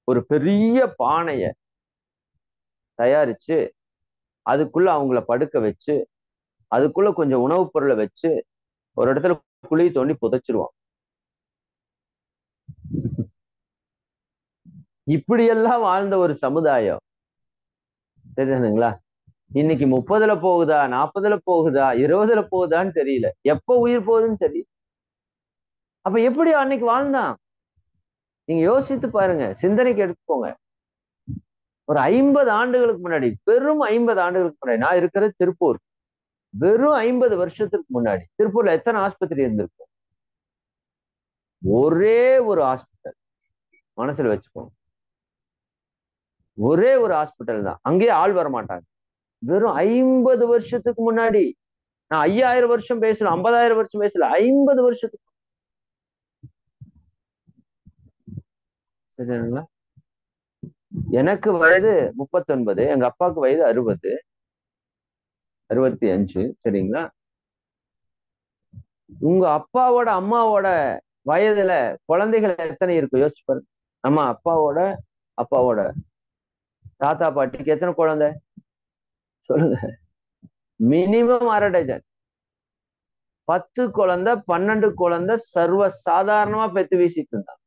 ஒரு பெரிய பானைய தயாரிச்சு அதுக்குள்ள அவங்கள படுக்க வச்சு அதுக்குள்ள கொஞ்சம் உணவுப் பொருளை வச்சு ஒரு இடத்துல குழி தோண்டி புதைச்சிருவான். இப்படியெல்லாம் வாழ்ந்த ஒரு சமுதாயம். சரிதானுங்களா? இன்னைக்கு 30ல போகுதா, 40ல போகுதா, 20ல போகுதான்னு தெரியல, எப்ப உயிர் போகுதுன்னு தெரியல. அப்ப எப்படி அன்னைக்கு வாழ்ந்தான்? நீங்க யோசித்து பாருங்க, சிந்தனைக்கு எடுத்துக்கோங்க. ஒரு 50 ஆண்டுகளுக்கு முன்னாடி, வெறும் 50 ஆண்டுகளுக்கு முன்னாடி, நான் இருக்கிறது திருப்பூர், வெறும் 50 வருஷத்துக்கு முன்னாடி திருப்பூர்ல எத்தனை ஆஸ்பத்திரி இருந்திருக்கும்? ஒரே ஒரு ஹாஸ்பிட்டல், மனசுல வச்சுக்கோங்க. ஒரே ஒரு ஹாஸ்பிட்டல் தான், அங்கேயே ஆள் வர மாட்டாங்க. வெறும் 50 வருஷத்துக்கு முன்னாடி. நான் 5000 வருஷம் பேசல, 50,000 வருஷம் பேசல, 50 வருஷத்துக்கு. சரிங்களா? எனக்கு வயது 39, எங்க அப்பாவுக்கு வயது 60, 65. சரிங்களா? உங்க அப்பாவோட அம்மாவோட வயதுல குழந்தைகள் எத்தனை இருக்கும் யோசிச்சு பாருங்க. நம்ம அப்பாவோட தாத்தா பாட்டிக்கு எத்தனை குழந்தை சொல்லுங்க? Minimum 1/2 dozen. 10 குழந்தை 12 குழந்தை சர்வ சாதாரணமா பெத்து வீசிட்டு இருந்தாங்க.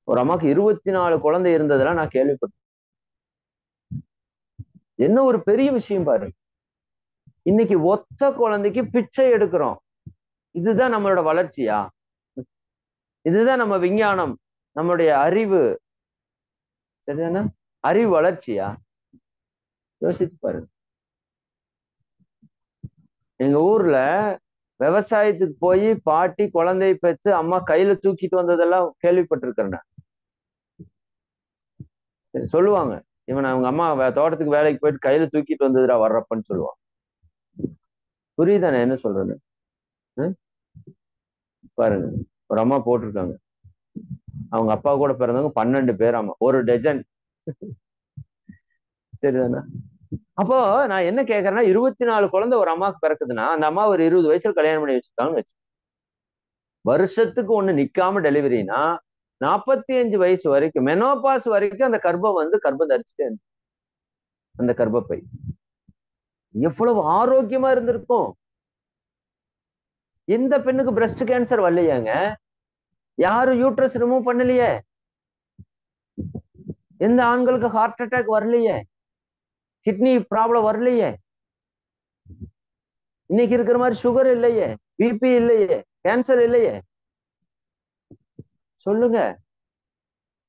ஒரு அம்மாக்கு 24 குழந்தை இருந்ததெல்லாம் நான் கேள்விப்பட்டேன். என்ன ஒரு பெரிய விஷயம் பாருங்க. இன்னைக்கு ஒத்த குழந்தைக்கு பிச்சை எடுக்கிறோம். இதுதான் நம்மளோட வளர்ச்சியா? இதுதான் நம்ம விஞ்ஞானம், நம்மளுடைய அறிவு, சரிதானா? அறிவு வளர்ச்சியா? யோசிச்சு பாருங்க. எங்க ஊர்ல விவசாயத்துக்கு போய் பாட்டி குழந்தையை பெற்று அம்மா கையில தூக்கிட்டு வந்ததெல்லாம் கேள்விப்பட்டிருக்கிறேன். சொல்லுவாங்க, இவன் அவங்க அம்மா தோட்டத்துக்கு வேலைக்கு போயிட்டு கையில தூக்கிட்டு வந்ததுடா வர்றப்பன்னு சொல்லுவான். புரியுதானே என்ன சொல்றேன்னு? பாருங்க, ஒரு அம்மா போட்டிருக்காங்க, அவங்க அப்பா கூட பிறந்தவங்க 12 பேர், ஆமா, ஒரு டஜன். சரிதானா? அப்போ நான் என்ன கேட்கறேன்னா, 24 குழந்தை ஒரு அம்மாவுக்கு பிறக்குதுன்னா அந்த அம்மா ஒரு 20 வயசுல கல்யாணம் பண்ணி வச்சுருக்காங்கன்னு வச்சு, வருஷத்துக்கு ஒண்ணு நிக்காம டெலிவரினா 45 வயசு வரைக்கும் மெனோபாஸ் வரைக்கும் அந்த கர்ப்பம் வந்து கர்ப்பம் தரிச்சுட்டே இருந்துச்சு. அந்த கர்ப்பப்பை எவ்வளவு ஆரோக்கியமா இருந்திருக்கும். எந்த பெண்ணுக்கு பிரஸ்ட் கேன்சர் வரலையாங்க? யாரும் யூட்ரஸ் ரிமூவ் பண்ணலையே. எந்த ஆண்களுக்கு ஹார்ட் அட்டாக் வரலையே, கிட்னி ப்ராப்ளம் வரலையே, இன்னைக்கு இருக்கிற மாதிரி சுகர் இல்லையே, பிபி இல்லையே, கேன்சர் இல்லையே. சொல்லுங்க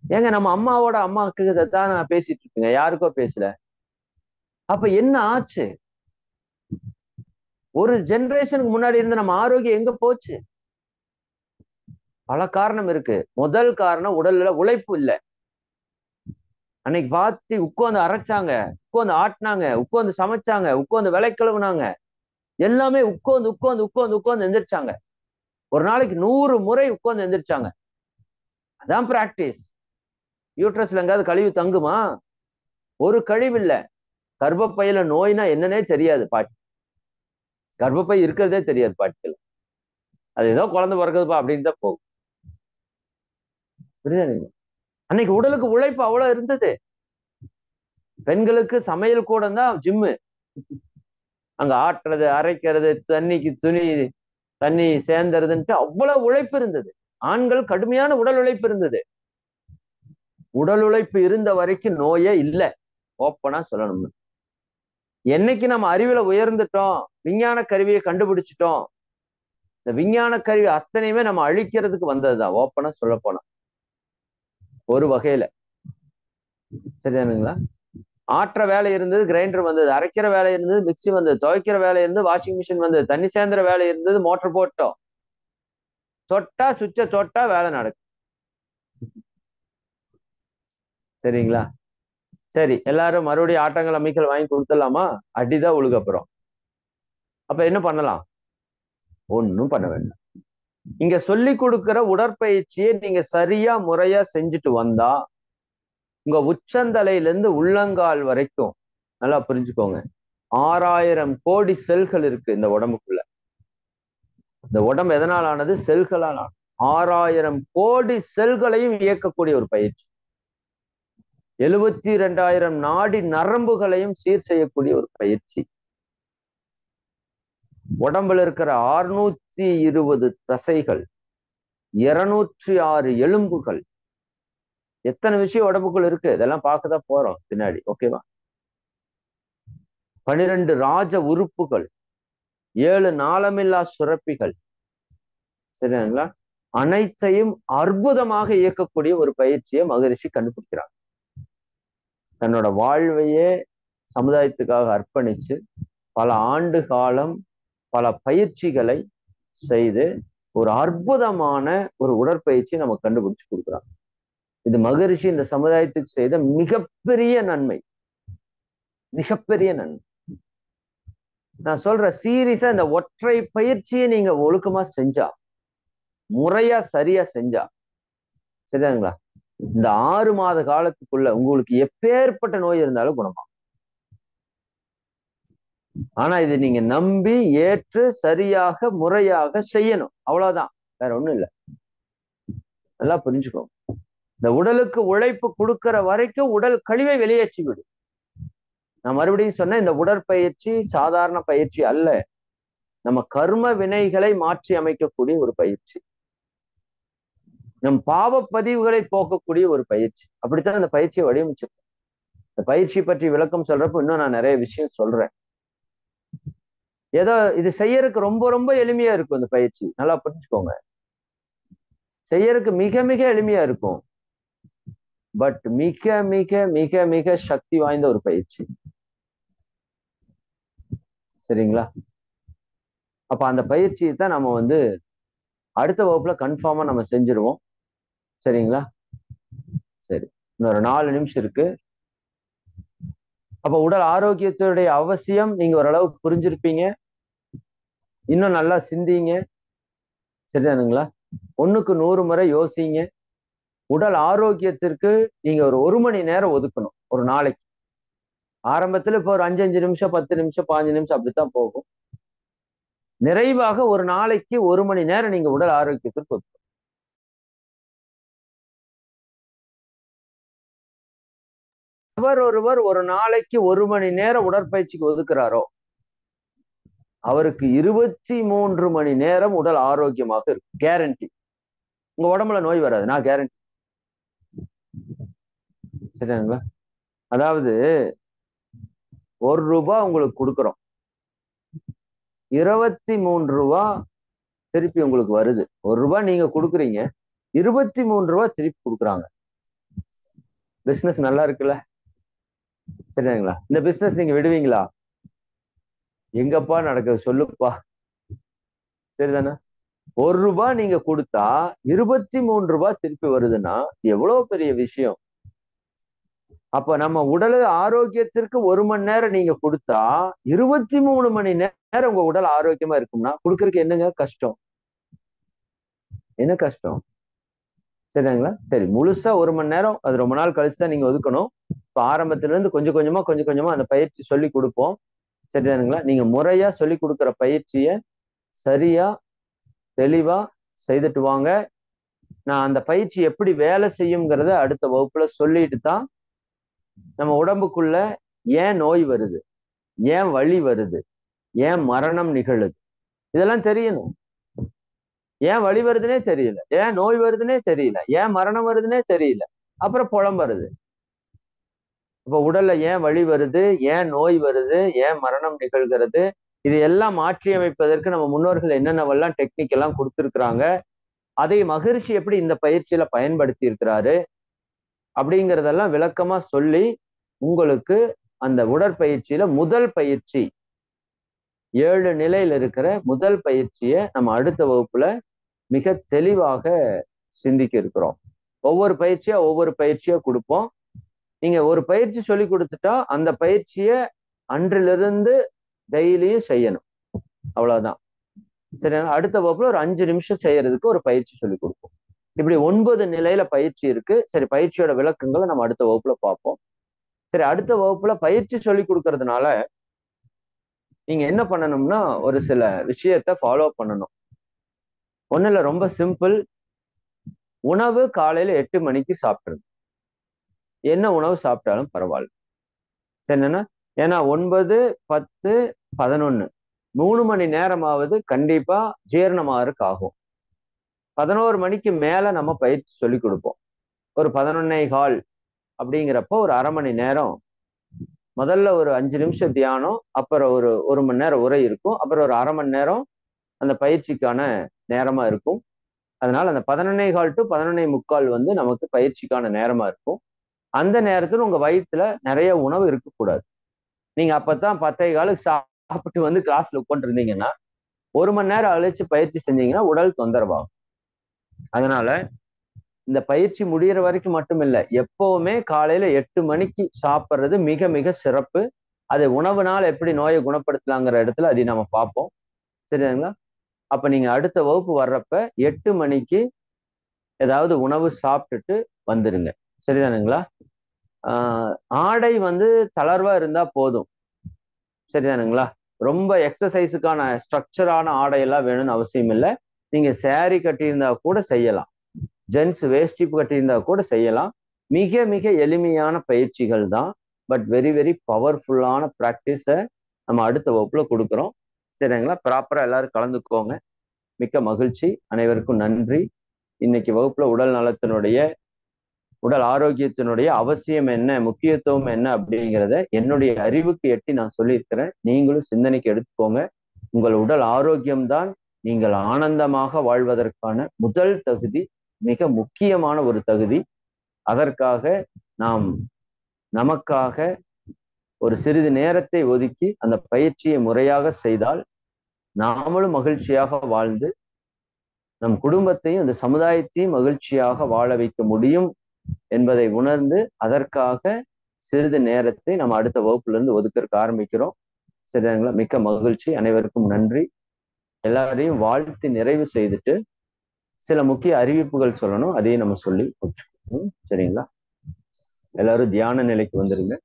ஏங்க, நம்ம அம்மாவோட அம்மாவுக்கு தான் நான் பேசிட்டு இருக்கேங்க, யாருக்கோ பேசல. அப்ப என்ன ஆச்சு? ஒரு ஜெனரேஷனுக்கு முன்னாடி இருந்த நம்ம ஆரோக்கியம் எங்க போச்சு? பல காரணம் இருக்கு. முதல் காரணம் உடல்ல உழைப்பு இல்ல. அன்னைக்கு பார்த்து உட்கார்ந்து அரைச்சாங்க, உட்கார்ந்து ஆட்டினாங்க, உட்கார்ந்து சமைச்சாங்க, உட்கார்ந்து விலை கழுவுனாங்க, எல்லாமே உட்கார்ந்து உட்கார்ந்து உட்கார்ந்து உட்கார்ந்து எந்திரிச்சாங்க. ஒரு நாளைக்கு 100 முறை உட்கார்ந்து எந்திரிச்சாங்க. அதான் பிராக்டிஸ். யூட்ரஸ்ல எங்காவது கழிவு தங்குமா? ஒரு கழிவு இல்ல. கர்ப்பப்பையில நோய்னா என்னன்னே தெரியாது பாட்டி. கர்ப்பப்பை இருக்கிறதே தெரியாது பாட்டிகள். அது ஏதோ குழந்தை பிறக்குதுப்பா அப்படின்னு தான் போகும். புரியுதா? அன்னைக்கு உடலுக்கு உழைப்பு அவ்வளவு இருந்தது. பெண்களுக்கு சமையல் கூட தான் ஜிம்மு. அங்க ஆட்டுறது, அரைக்கிறது, தண்ணி சேர்ந்துறதுன்ட்டு அவ்வளவு உழைப்பு இருந்தது. ஆண்கள் கடுமையான உடல் உழைப்பு இருந்தது. உடல் உழைப்பு இருந்த வரைக்கும் நோயே இல்லை. ஓப்பனா சொல்லணும். என்னைக்கு நம்ம அறிவுல உயர்ந்துட்டோம், விஞ்ஞான கருவியை கண்டுபிடிச்சிட்டோம், இந்த விஞ்ஞான கருவி அத்தனையுமே நம்ம அழிக்கிறதுக்கு வந்ததுதான். ஓப்பனா சொல்ல போனா ஒரு வகையில. சரிதானுங்களா? ஆற்ற வேலை இருந்தது, கிரைண்டர் வந்தது. அரைக்கிற வேலை இருந்தது, மிக்சி வந்தது. துவைக்கிற வேலை இருந்தது, வாஷிங் மிஷின் வந்தது. தண்ணி சேர்ந்துற வேலை இருந்தது, மோட்டர் போட்டோம். தொட்டா சுவிட்ச தொட்டா வேலை நடக்கும். சரிங்களா? சரி, எல்லாரும் மறுபடியும் ஆட்டங்கள் அம்மிக்கல் வாங்கி கொடுத்துடலாமா? அடிதான் உழுக அப்புறம். அப்ப என்ன பண்ணலாம்? ஒன்னும் பண்ண வேண்டாம். இங்க சொல்லி கொடுக்கிற உடற்பயிற்சியை நீங்க சரியா முறையா செஞ்சுட்டு வந்தா உங்க உச்சந்தலையில இருந்து உள்ளங்கால் வரைக்கும் நல்லா புரிஞ்சுக்கோங்க, 6000 கோடி செல்கள் இருக்கு இந்த உடம்புக்குள்ள. இந்த உடம்பு எதனால் ஆனது? செல்களால் ஆனது. 6000 கோடி செல்களையும் இயக்கக்கூடிய ஒரு பயிற்சி. 72,000 நாடி நரம்புகளையும் சீர் செய்யக்கூடிய ஒரு பயிற்சி. உடம்புல இருக்கிற 620 தசைகள், 206 எலும்புகள், எத்தனை விஷயம் உடம்புக்குள்ள இருக்கு, இதெல்லாம் பார்க்கதான் போறோம் பின்னாடி. ஓகேவா? 12 ராஜ உறுப்புகள், 7 நாளமில்லா சுரப்பிகள். சரிங்களா? அனைத்தையும் அற்புதமாக இயக்கக்கூடிய ஒரு பயிற்சியை மகரிஷி கண்டுபிடிக்கிறார். தன்னோட வாழ்வையே சமுதாயத்துக்காக அர்ப்பணிச்சு பல ஆண்டு காலம் பல பயிற்சிகளை செய்து ஒரு அற்புதமான ஒரு உடற்பயிற்சி நம்ம கண்டுபிடிச்சு கொடுக்குறாங்க. இது மகரிஷி இந்த சமுதாயத்துக்கு செய்த மிகப்பெரிய நன்மை. மிகப்பெரிய நன்மை. நான் சொல்ற சீரியஸா இந்த ஒற்றை பயிற்சியை நீங்க ஒழுக்கமா செஞ்சா, முறையா சரியா செஞ்சா, சரிதாங்களா, இந்த 6 மாத காலத்துக்குள்ள உங்களுக்கு எப்பேற்பட்ட நோய் இருந்தாலும் குணமாகும். ஆனா இது நீங்க நம்பி ஏற்று சரியாக முறையாக செய்யணும். அவ்வளவுதான், வேற ஒண்ணும் இல்லை. நல்லா புரிஞ்சுக்கோங்க. இந்த உடலுக்கு உழைப்பு கொடுக்கிற வரைக்கும் உடல் கழிவை வெளியேற்றி விடும். நான் மறுபடியும் சொன்னேன், இந்த உடற்பயிற்சி சாதாரண பயிற்சி அல்ல. நம்ம கர்ம வினைகளை மாற்றி அமைக்கக்கூடிய ஒரு பயிற்சி. நம் பாவ பதிவுகளை போக்கக்கூடிய ஒரு பயிற்சி. அப்படித்தான் இந்த பயிற்சியை வடிவமைச்சிருக்கேன். இந்த பயிற்சி பற்றி விளக்கம் சொல்றப்ப இன்னும் நான் நிறைய விஷயம் சொல்றேன். ஏதோ இது செய்யறதுக்கு ரொம்ப ரொம்ப எளிமையா இருக்கும். இந்த பயிற்சி நல்லா புரிஞ்சுக்கோங்க. செய்யறதுக்கு மிக மிக எளிமையா இருக்கும். பட் மிக மிக மிக மிக சக்தி வாய்ந்த ஒரு பயிற்சி. சரிங்களா? அப்ப அந்த பயிற்சியை தான் நம்ம அடுத்த வகுப்புல கன்ஃபார்மா நம்ம செஞ்சிருவோம். சரிங்களா? சரி, இன்னொரு 4 நிமிஷம் இருக்கு. அப்ப உடல் ஆரோக்கியத்துடைய அவசியம் நீங்க ஓரளவுக்கு புரிஞ்சிருப்பீங்க. இன்னும் நல்லா சிந்திங்க. சரிதானுங்களா? 1க்கு 100 முறை யோசிங்க. உடல் ஆரோக்கியத்திற்கு நீங்க ஒரு 1 மணி நேரம் ஒதுக்கணும் ஒரு நாளைக்கு. ஆரம்பத்துல இப்போ ஒரு 5 நிமிஷம் 10 நிமிஷம் 15 நிமிஷம் அப்படித்தான் போகும். நிறைவாக ஒரு நாளைக்கு 1 மணி நேரம் நீங்க உடல் ஆரோக்கியத்திற்கு ஒருவர் ஒரு நாளைக்கு 1 மணி நேரம் உடற்பயிற்சிக்கு ஒதுக்குறாரோ அவருக்கு 23 மணி நேரம் உடல் ஆரோக்கியமாக இருக்கும். கேரண்டி. உங்க உடம்புல நோய் வராது, நான் கேரண்டி. சரிங்களா? அதாவது ₹1 உங்களுக்கு கொடுக்குறோம், 23 ரூபா திருப்பி உங்களுக்கு வருது. ₹1 நீங்க கொடுக்குறீங்க, 23 ரூபா திருப்பி கொடுக்குறாங்க. பிசினஸ் நல்லா இருக்குல்ல? சரிங்களா? இந்த பிசினஸ் நீங்க விடுவீங்களா? எங்கப்பா நடக்குது சொல்லுப்பா. சரிதானே? ₹1 நீங்க கொடுத்தா 23 ரூபா திருப்பி வருதுன்னா எவ்வளவு பெரிய விஷயம். அப்ப நம்ம உடல் ஆரோக்கியத்திற்கு 1 மணி நேரம் நீங்க கொடுத்தா 23 மணி நேரம் உங்க உடல் ஆரோக்கியமா இருக்கும்னா கொடுக்கறதுக்கு என்னங்க கஷ்டம்? என்ன கஷ்டம்? சரிங்களா? சரி, முழுசா 1 மணி நேரம் அது ரொம்ப நாள் கழிச்சு தான் நீங்க ஒதுக்கணும். இப்ப ஆரம்பத்துல இருந்து கொஞ்சம் கொஞ்சமா அந்த பயிற்சி சொல்லி கொடுப்போம். சரிதானுங்களா? நீங்க முறையா சொல்லி கொடுக்குற பயிற்சிய சரியா தெளிவா செய்துட்டு வாங்க. நான் அந்த பயிற்சி எப்படி வேலை செய்யுங்கிறத அடுத்த வகுப்புல சொல்லிட்டு தான் நம்ம உடம்புக்குள்ள ஏன் நோய் வருது, ஏன் வலி வருது, ஏன் மரணம் நிகழுது, இதெல்லாம் தெரியணும். ஏன் வலி வருதுன்னே தெரியல, ஏன் நோய் வருதுன்னே தெரியல, ஏன் மரணம் வருதுன்னே தெரியல, அப்புறம் புலம் வருது. இப்ப உடல்ல ஏன் வலி வருது, ஏன் நோய் வருது, ஏன் மரணம் நிகழ்கிறது, இது எல்லாம் மாற்றி அமைப்பதற்கு நம்ம முன்னோர்கள் என்னென்னவெல்லாம் டெக்னிக் எல்லாம் கொடுத்திருக்கிறாங்க, அதை மகரிஷி எப்படி இந்த பயிற்சியில பயன்படுத்தி இருக்கிறாரு அப்படிங்கிறதெல்லாம் விளக்கமா சொல்லி உங்களுக்கு அந்த உடற்பயிற்சியில முதல் பயிற்சி 7 நிலையில இருக்கிற முதல் பயிற்சியை நம்ம அடுத்த வகுப்புல மிக தெளிவாக சிந்திக்க இருக்கிறோம். ஒவ்வொரு பயிற்சியா கொடுப்போம். நீங்க ஒரு பயிற்சி சொல்லி கொடுத்துட்டா அந்த பயிற்சியை அன்றிலிருந்து டெய்லியும் செய்யணும், அவ்வளவுதான். சரி, அடுத்த வகுப்புல ஒரு 5 நிமிஷம் செய்யறதுக்கு ஒரு பயிற்சி சொல்லி கொடுப்போம். இப்படி 9 நிலையில பயிற்சி இருக்கு. சரி, பயிற்சியோட விளக்கங்களை நம்ம அடுத்த வகுப்புல பார்ப்போம். சரி, அடுத்த வகுப்புல பயிற்சி சொல்லி கொடுக்கறதுனால நீங்க என்ன பண்ணணும்னா ஒரு சில விஷயத்த ஃபாலோ பண்ணணும். ஒண்ணு இல்ல, ரொம்ப சிம்பிள். உணவு காலையில 8 மணிக்கு சாப்பிட்டுருங்க. என்ன உணவு சாப்பிட்டாலும் பரவாயில்ல. சரி, என்னன்னா ஏன்னா 9, 10, 11 3 மணி நேரமாவது கண்டிப்பா ஜீரணமாகறதுக்கு ஆகும். 11 மணிக்கு மேல நம்ம பயிற்சி சொல்லி கொடுப்போம். ஒரு 11:15 அப்படிங்கிறப்போ ஒரு அரை மணி நேரம் முதல்ல ஒரு 5 நிமிஷம் தியானம், அப்புறம் ஒரு மணி நேரம் உரை இருக்கும், அப்புறம் ஒரு அரை மணி நேரம் அந்த பயிற்சிக்கான நேரமா இருக்கும். அதனால அந்த 11:15 to 11:45 நமக்கு பயிற்சிக்கான நேரமா இருக்கும். அந்த நேரத்துல உங்க வயிற்றுல நிறைய உணவு இருக்கக்கூடாது. நீங்க அப்பதான் 10:15 சாப்பிட்டு கிளாஸ்ல உட்காந்து இருந்தீங்கன்னா 1 மணி நேரம் அழிச்சு பயிற்சி செஞ்சீங்கன்னா உடல் தொந்தரவாகும். அதனால இந்த பயிற்சி முடிகிற வரைக்கும் மட்டும் இல்லை, எப்பவுமே காலையில 8 மணிக்கு சாப்பிட்றது மிக மிக சிறப்பு. அது உணவுனால எப்படி நோயை குணப்படுத்தலாங்கிற இடத்துல அதை நம்ம பார்ப்போம். சரிங்களா? அப்ப நீங்க அடுத்த வகுப்பு வர்றப்ப 8 மணிக்கு ஏதாவது உணவு சாப்பிட்டுட்டு வந்துருங்க. சரிதானுங்களா? ஆடை தளர்வா இருந்தா போதும். சரிதானுங்களா? ரொம்ப எக்ஸசைஸுக்கான ஸ்ட்ரக்சரான ஆடையெல்லாம் வேணும்னு அவசியம் இல்லை. நீங்க சேரீ கட்டியிருந்தா கூட செய்யலாம், ஜென்ஸ் வேஷ்டி கட்டியிருந்தா கூட செய்யலாம். மிக மிக எளிமையான பயிற்சிகள் தான், பட் வெரி வெரி பவர்ஃபுல்லான ப்ராக்டிஸை நம்ம அடுத்த வகுப்புல கொடுக்குறோம். சரிங்களா? ப்ராப்பரா எல்லாரும் கலந்துக்கோங்க. மிக்க மகிழ்ச்சி. அனைவருக்கும் நன்றி. இன்னைக்கு வகுப்புல உடல் ஆரோக்கியத்தினுடைய அவசியம் என்ன, முக்கியத்துவம் என்ன அப்படிங்கிறத என்னுடைய அறிவுக்கு எட்டி நான் சொல்லியிருக்கிறேன். நீங்களும் சிந்தனைக்கு எடுத்துக்கோங்க. உங்கள் உடல் ஆரோக்கியம்தான் நீங்கள் ஆனந்தமாக வாழ்வதற்கான முதல் தகுதி, மிக முக்கியமான ஒரு தகுதி. அதற்காக நாம் நமக்காக ஒரு சிறிது நேரத்தை ஒதுக்கி அந்த பயிற்சியை முறையாக செய்தால் நாமளும் மகிழ்ச்சியாக வாழ்ந்து நம் குடும்பத்தையும் இந்த சமுதாயத்தையும் மகிழ்ச்சியாக வாழ வைக்க முடியும் என்பதை உணர்ந்து அதற்காக சிறிது நேரத்தை நம்ம அடுத்த வகுப்புல இருந்து ஒதுக்கிறதுக்கு ஆரம்பிக்கிறோம். சரிங்களா? மிக்க மகிழ்ச்சி. அனைவருக்கும் நன்றி. எல்லாரையும் வாழ்த்து நிறைவு செய்துட்டு சில முக்கிய அறிவிப்புகள் சொல்லணும், அதையும் நம்ம சொல்லி முடிச்சுக்கணும். சரிங்களா? எல்லாரும் தியான நிலைக்கு வந்துருங்க.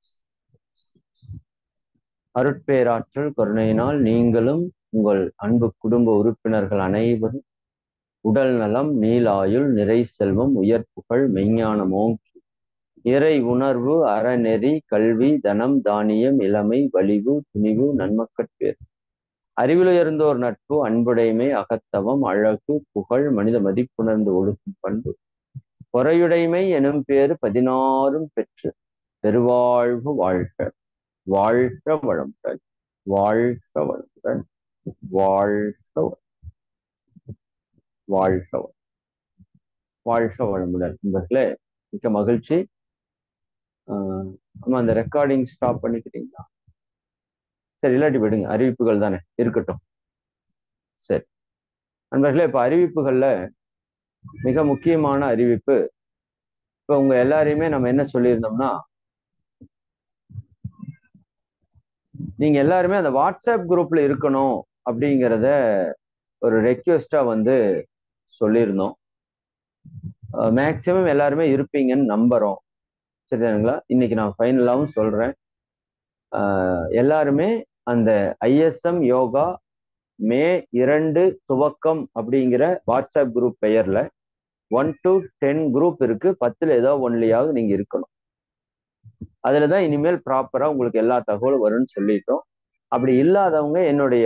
அருட்பேராற்றல் கருணையினால் நீங்களும் உங்கள் அன்பு குடும்ப உறுப்பினர்கள் அனைவரும் உடல் நலம், நீலாயுள், நிறை செல்வம், உயர்ப்புகள், மெய்ஞானம் ஓங்கி, இறை உணர்வு, அறநெறி, கல்வி, தனம், தானியம், இளமை, வலிவு, துணிவு, நன்மக்கட்பேர், அறிவிலுயர்ந்தோர் நட்பு, அன்புடைமை, அகத்தவம், அழகு, புகழ், மனித மதிப்புணர்ந்து ஒழுகும் பண்பு, பொறையுடைமை எனும் பேறு 16 பெற்று பெருவாழ்வு வாழ்க. வாழ்க வளமுடன், வாழ்க வளமுடன், வாழ்க வாழ்க வாழ்க வளமுடன். நண்பர்களே, மிக்க மகிழ்ச்சி. நம்ம அந்த ரெக்கார்டிங் ஸ்டாப் பண்ணிக்கிறீங்களா? சரி, இல்லாட்டி விடுங்க, அறிவிப்புகள் தானே இருக்கட்டும். சரி நண்பர்களே, இப்ப அறிவிப்புகள்ல மிக முக்கியமான அறிவிப்பு, இப்ப உங்க எல்லாரையுமே நம்ம என்ன சொல்லியிருந்தோம்னா, நீங்க எல்லாருமே அந்த வாட்ஸ்அப் குரூப்ல இருக்கணும் அப்படிங்கிறத ஒரு ரெக்வெஸ்டா வந்து சொல்லியிருந்தோம். மேக்சிமம் எல்லாருமே இருப்பீங்கன்னு நம்புறோம். சரிதானுங்களா? இன்னைக்கு நான் ஃபைனலாகவும் சொல்றேன், எல்லாருமே அந்த ஐஎஸ்எம் யோகா மே 2 துவக்கம் அப்படிங்கிற வாட்ஸ்அப் குரூப் பெயர்ல 1 to 10 குரூப் இருக்கு. 10ல் ஏதோ ஒன்லையாவது நீங்க இருக்கணும். அதுலதான் இனிமேல் ப்ராப்பரா உங்களுக்கு எல்லா தகவலும் வரும்னு சொல்லிட்டோம். அப்படி இல்லாதவங்க என்னுடைய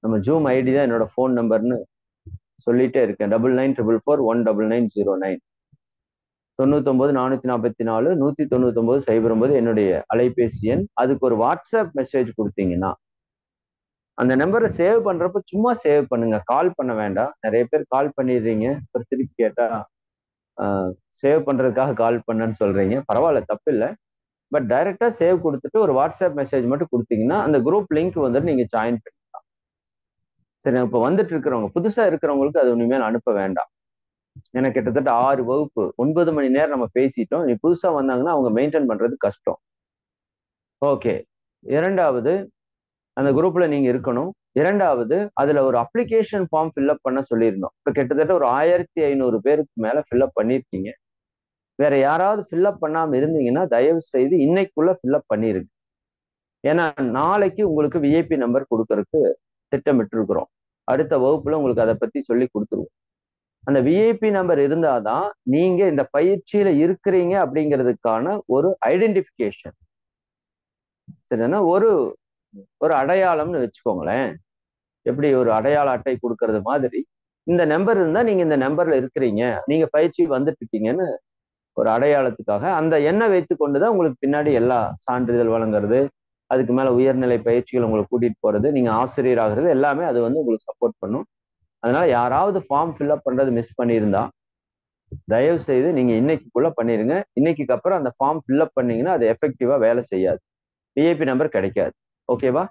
நம்ம ஜூம் ஐடி தான் என்னோட ஃபோன் நம்பர்னு சொல்லிட்டே இருக்கேன். 9944419909 994444 என்னுடைய அலைபேசி எண். அதுக்கு ஒரு வாட்ஸ்அப் மெசேஜ் கொடுத்தீங்கன்னா, அந்த நம்பரை சேவ் பண்றப்ப சும்மா சேவ் பண்ணுங்க, கால் பண்ண வேண்டாம். நிறைய பேர் கால் பண்ணிடுறீங்க, திருப்பி கேட்டா சேவ் பண்றதுக்காக கால் பண்ணன்னு சொல்றீங்க. பரவாயில்ல, தப்பு இல்லை. பட் டைரக்டா சேவ் கொடுத்துட்டு ஒரு வாட்ஸ்அப் மெசேஜ் மட்டும் கொடுத்தீங்கன்னா அந்த குரூப் லிங்க் வந்துட்டு நீங்க ஜாயின் பண்ணிக்கலாம். சரி, இப்ப வந்துட்டு இருக்கிறவங்க, புதுசா இருக்கிறவங்களுக்கு அது இனிமேல் அனுப்ப வேண்டாம். ஏன்னா கிட்டத்தட்ட 6 வகுப்பு 9 மணி நேரம் நம்ம பேசிட்டோம். நீ புதுசா வந்தாங்கன்னா அவங்க மெயின்டைன் பண்றது கஷ்டம். ஓகே, இரண்டாவது, அந்த குரூப்ல நீங்க இருக்கணும். இரண்டாவது, அதுல ஒரு அப்ளிகேஷன் ஃபார்ம் ஃபில்அப் பண்ண சொல்லியிருந்தோம். இப்ப கிட்டத்தட்ட ஒரு 1500 பேருக்கு மேல ஃபில்அப் பண்ணிருக்கீங்க. வேற யாராவது ஃபில்அப் பண்ணாம இருந்தீங்கன்னா தயவு செய்து இன்னைக்குள்ள ஃபில்அப் பண்ணிருங்க. ஏன்னா நாளைக்கு உங்களுக்கு விஐபி நம்பர் கொடுக்கறதுக்கு திட்டமிட்டு இருக்கிறோம். அடுத்த வகுப்புல உங்களுக்கு அதை பத்தி சொல்லி கொடுத்துருவோம். அந்த விஐபி நம்பர் இருந்தாதான் நீங்க இந்த பயிற்சியில இருக்கிறீங்க அப்படிங்கிறதுக்கான ஒரு ஐடென்டிபிகேஷன். சரிதானா? ஒரு ஒரு அடையாளம்னு வச்சுக்கோங்களேன். எப்படி ஒரு அடையாள அட்டை கொடுக்கறது மாதிரி இந்த நம்பர் இருந்தா நீங்க இந்த நம்பர்ல இருக்கிறீங்க, நீங்க பயிற்சி வந்துட்டு இருக்கீங்கன்னு ஒரு அடையாளத்துக்காக அந்த எண்ணை வைத்து கொண்டுதான் உங்களுக்கு பின்னாடி எல்லா சான்றிதழ் வழங்குறது, அதுக்கு மேல உயர்நிலை பயிற்சிகள் உங்களுக்கு கூட்டிட்டு போறது, நீங்க ஆசிரியர் ஆகிறது எல்லாமே அது வந்து உங்களுக்கு சப்போர்ட் பண்ணும். அதனால யாராவது ஃபார்ம் ஃபில்அப் பண்றது மிஸ் பண்ணியிருந்தா தயவு செய்து நீங்க இன்னைக்குள்ள பண்ணிருங்க. இன்னைக்கு அப்புறம் அந்த ஃபார்ம் ஃபில்அப் பண்ணீங்கன்னா அது எஃபெக்டிவா வேலை செய்யாது, விஐபி நம்பர் கிடைக்காது. ஓகேவா?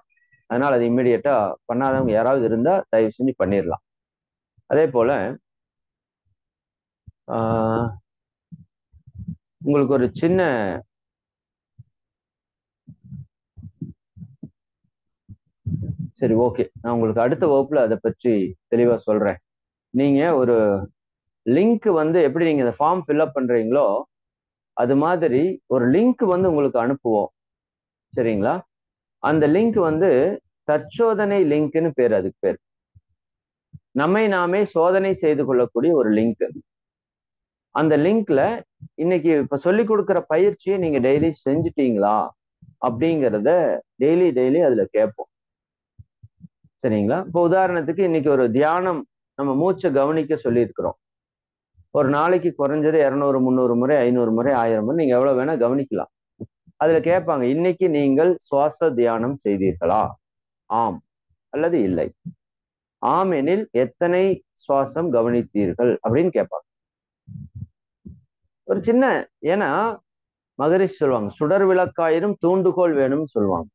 அதனால அது இம்மிடியட்டா பண்ணாதவங்க யாராவது இருந்தா தயவு செஞ்சு பண்ணிடலாம். அதே போல உங்களுக்கு ஒரு சின்ன சரி, ஓகே, நான் உங்களுக்கு அடுத்த வகுப்புல அதை பற்றி தெளிவா சொல்றேன். நீங்க ஒரு லிங்க் வந்து எப்படி நீங்க இந்த ஃபார்ம் ஃபில்அப் பண்றீங்களோ அது மாதிரி ஒரு லிங்க் வந்து உங்களுக்கு அனுப்புவோம். சரிங்களா? அந்த லிங்க் வந்து தற்சோதனை லிங்க்னு பேர். அதுக்கு பேர் நம்மை நாமே சோதனை செய்து கொள்ளக்கூடிய ஒரு லிங்க். அந்த லிங்க்ல இன்னைக்கு இப்ப சொல்லி கொடுக்குற பயிற்சியை நீங்க டெய்லி செஞ்சுட்டீங்களா அப்படிங்கிறத டெய்லி அதுல கேட்போம். சரிங்களா? இப்போ உதாரணத்துக்கு இன்னைக்கு ஒரு தியானம், நம்ம மூச்சை கவனிக்க சொல்லியிருக்கிறோம். ஒரு நாளைக்கு குறைஞ்சது 200 300 முறை 500 முறை 1000 முறை நீங்க எவ்வளவு வேணா கவனிக்கலாம். அதுல கேட்பாங்க, இன்னைக்கு நீங்கள் சுவாச தியானம் செய்தீர்களா? ஆம் அல்லது இல்லை. ஆம் எனில் எத்தனை சுவாசம் கவனித்தீர்கள் அப்படின்னு கேட்பாங்க. ஒரு சின்ன, ஏன்னா மகரிஷி சொல்லுவாங்க, சுடர் விளக்காயிரும் தூண்டுகோல் வேணும்னு சொல்லுவாங்க.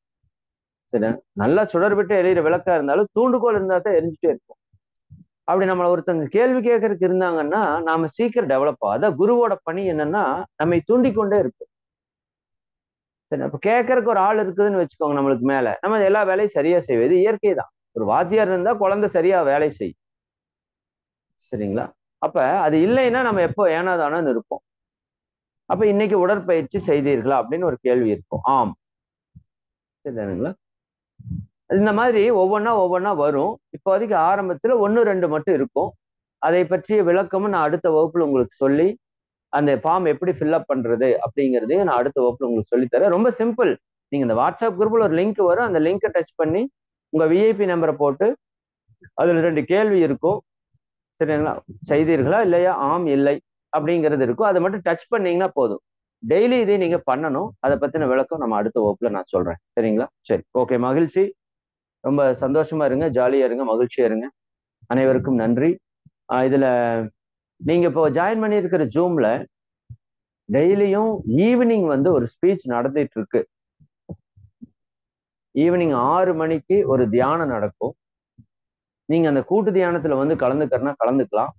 சரி, நல்லா சுடர் விட்டு எரியிற விளக்கா இருந்தாலும் தூண்டுகோல் இருந்தா தான் எரிஞ்சுட்டே இருக்கும். அப்படி நம்மளை ஒருத்தங்க கேள்வி கேட்கறதுக்கு இருந்தாங்கன்னா நாம சீக்கிரம் டெவலப் ஆகும். அதான் குருவோட பணி என்னன்னா நம்மை தூண்டிக்கொண்டே இருக்கும். சரி, அப்ப கேட்கறதுக்கு ஒரு ஆள் இருக்குதுன்னு வச்சுக்கோங்க நம்மளுக்கு மேல, நம்ம எல்லா வேலையும் சரியா செய்வது இயற்கை தான். ஒரு வாத்தியார் இருந்தா குழந்தை சரியா வேலை செய்யும். சரிங்களா? அப்ப அது இல்லைன்னா நம்ம எப்போ ஏனாதானு இருப்போம். அப்ப இன்னைக்கு உடற்பயிற்சி செய்தீர்களா அப்படின்னு ஒரு கேள்வி இருக்கும். ஆம். சரிதானுங்களா? இந்த மாதிரி ஒவ்வொன்றா வரும். இப்போதைக்கு ஆரம்பத்துல 1, 2 மட்டும் இருக்கும். அதை பற்றிய விளக்கமும் நான் அடுத்த வகுப்புல உங்களுக்கு சொல்லி, அந்த ஃபார்ம் எப்படி ஃபில்அப் பண்றது அப்படிங்கிறதையும் நான் அடுத்த வகுப்புல உங்களுக்கு சொல்லித்தரேன். ரொம்ப சிம்பிள். நீங்க இந்த வாட்ஸ்அப் குரூப்ல ஒரு லிங்க் வரும். அந்த லிங்கை டச் பண்ணி உங்க விஐபி நம்பரை போட்டு அதுல 2 கேள்வி இருக்கும். சரிங்களா? செய்தீர்களா இல்லையா? ஆம், இல்லை அப்படிங்கிறது இருக்கும். அதை மட்டும் டச் பண்ணீங்கன்னா போதும். டெய்லி இதை நீங்க பண்ணணும். அதை பத்தின விளக்கம் நம்ம அடுத்த வகுப்புல நான் சொல்றேன். சரிங்களா? சரி, ஓகே, மகிழ்ச்சி. ரொம்ப சந்தோஷமா இருங்க, ஜாலியா இருங்க, மகிழ்ச்சியா இருங்க. அனைவருக்கும் நன்றி. இதுல நீங்க இப்போ ஜாயின் பண்ணியிருக்கிற ஜூம்ல டெய்லியும் ஈவினிங் ஒரு ஸ்பீச் நடந்துட்டு இருக்கு. ஈவினிங் 6 மணிக்கு ஒரு தியானம் நடக்கும். நீங்க அந்த கூட்டு தியானத்துல கலந்துக்கிறனா கலந்துக்கலாம்.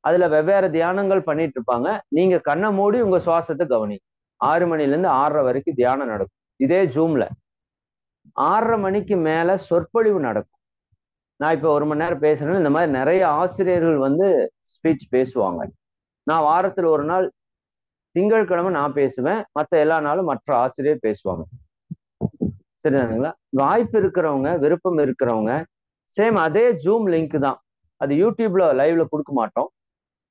அதுல வெவ்வேறு தியானங்கள் பண்ணிட்டு இருப்பாங்க. நீங்க கண்ணை மூடி உங்க சுவாசத்தை கவனிங்க. 6 மணில இருந்து 6:30 வரைக்கும் தியானம் நடக்கும் இதே ஜூம்ல. 6:30 மணிக்கு மேல சொற்பொழிவு நடக்கும். நான் இப்ப 1 மணி நேரம் பேசுறேன்னு இந்த மாதிரி நிறைய ஆசிரியர்கள் ஸ்பீச் பேசுவாங்க. நான் வாரத்துல ஒரு நாள் திங்கட்கிழமை நான் பேசுவேன். மற்ற எல்லா நாளும் மற்ற ஆசிரியர் பேசுவாங்க. சரிதானுங்களா? வாய்ப்பு இருக்கிறவங்க, விருப்பம் இருக்கிறவங்க, சேம் அதே ஜூம் லிங்க் தான். அது யூடியூப்ல லைவ்ல கொடுக்க மாட்டோம்.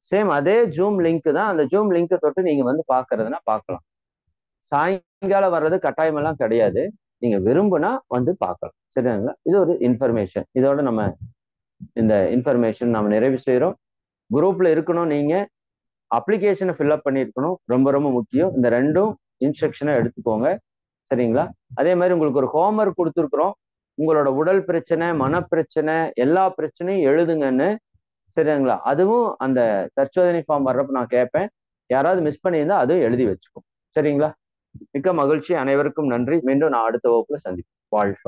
சேம் அதே ஜூம் லிங்க் தான். அந்த ஜூம் லிங்கை தொட்டு நீங்க பாக்குறதுன்னா பார்க்கலாம். சாயங்காலம் வர்றது கட்டாயம் எல்லாம் கிடையாது. நீங்க விரும்புனா பார்க்கலாம். சரிங்களா? இது ஒரு இன்ஃபர்மேஷன். இதோட நம்ம இந்த இன்ஃபர்மேஷன் நம்ம நிறைவு செய்யறோம். குரூப்ல இருக்கணும். நீங்க அப்ளிகேஷனை ஃபில்அப் பண்ணிருக்கணும். ரொம்ப ரொம்ப முக்கியம். இந்த 2 இன்ஸ்ட்ரக்ஷனை எடுத்துக்கோங்க. சரிங்களா? அதே மாதிரி உங்களுக்கு ஒரு ஹோம்ஒர்க் கொடுத்துருக்குறோம். உங்களோட உடல் பிரச்சனை, மனப்பிரச்சனை, எல்லா பிரச்சனையும் எழுதுங்கன்னு. சரிங்களா? அதுவும் அந்த தற்சோதனை ஃபார்ம் வர்றப்ப நான் கேட்பேன். யாராவது மிஸ் பண்ணியிருந்தா அதுவும் எழுதி வச்சுக்கோ. சரிங்களா? மிக்க மகிழ்ச்சி. அனைவருக்கும் நன்றி. மீண்டும் நான் அடுத்த வகுப்புல சந்திப்பேன். வாழ்க.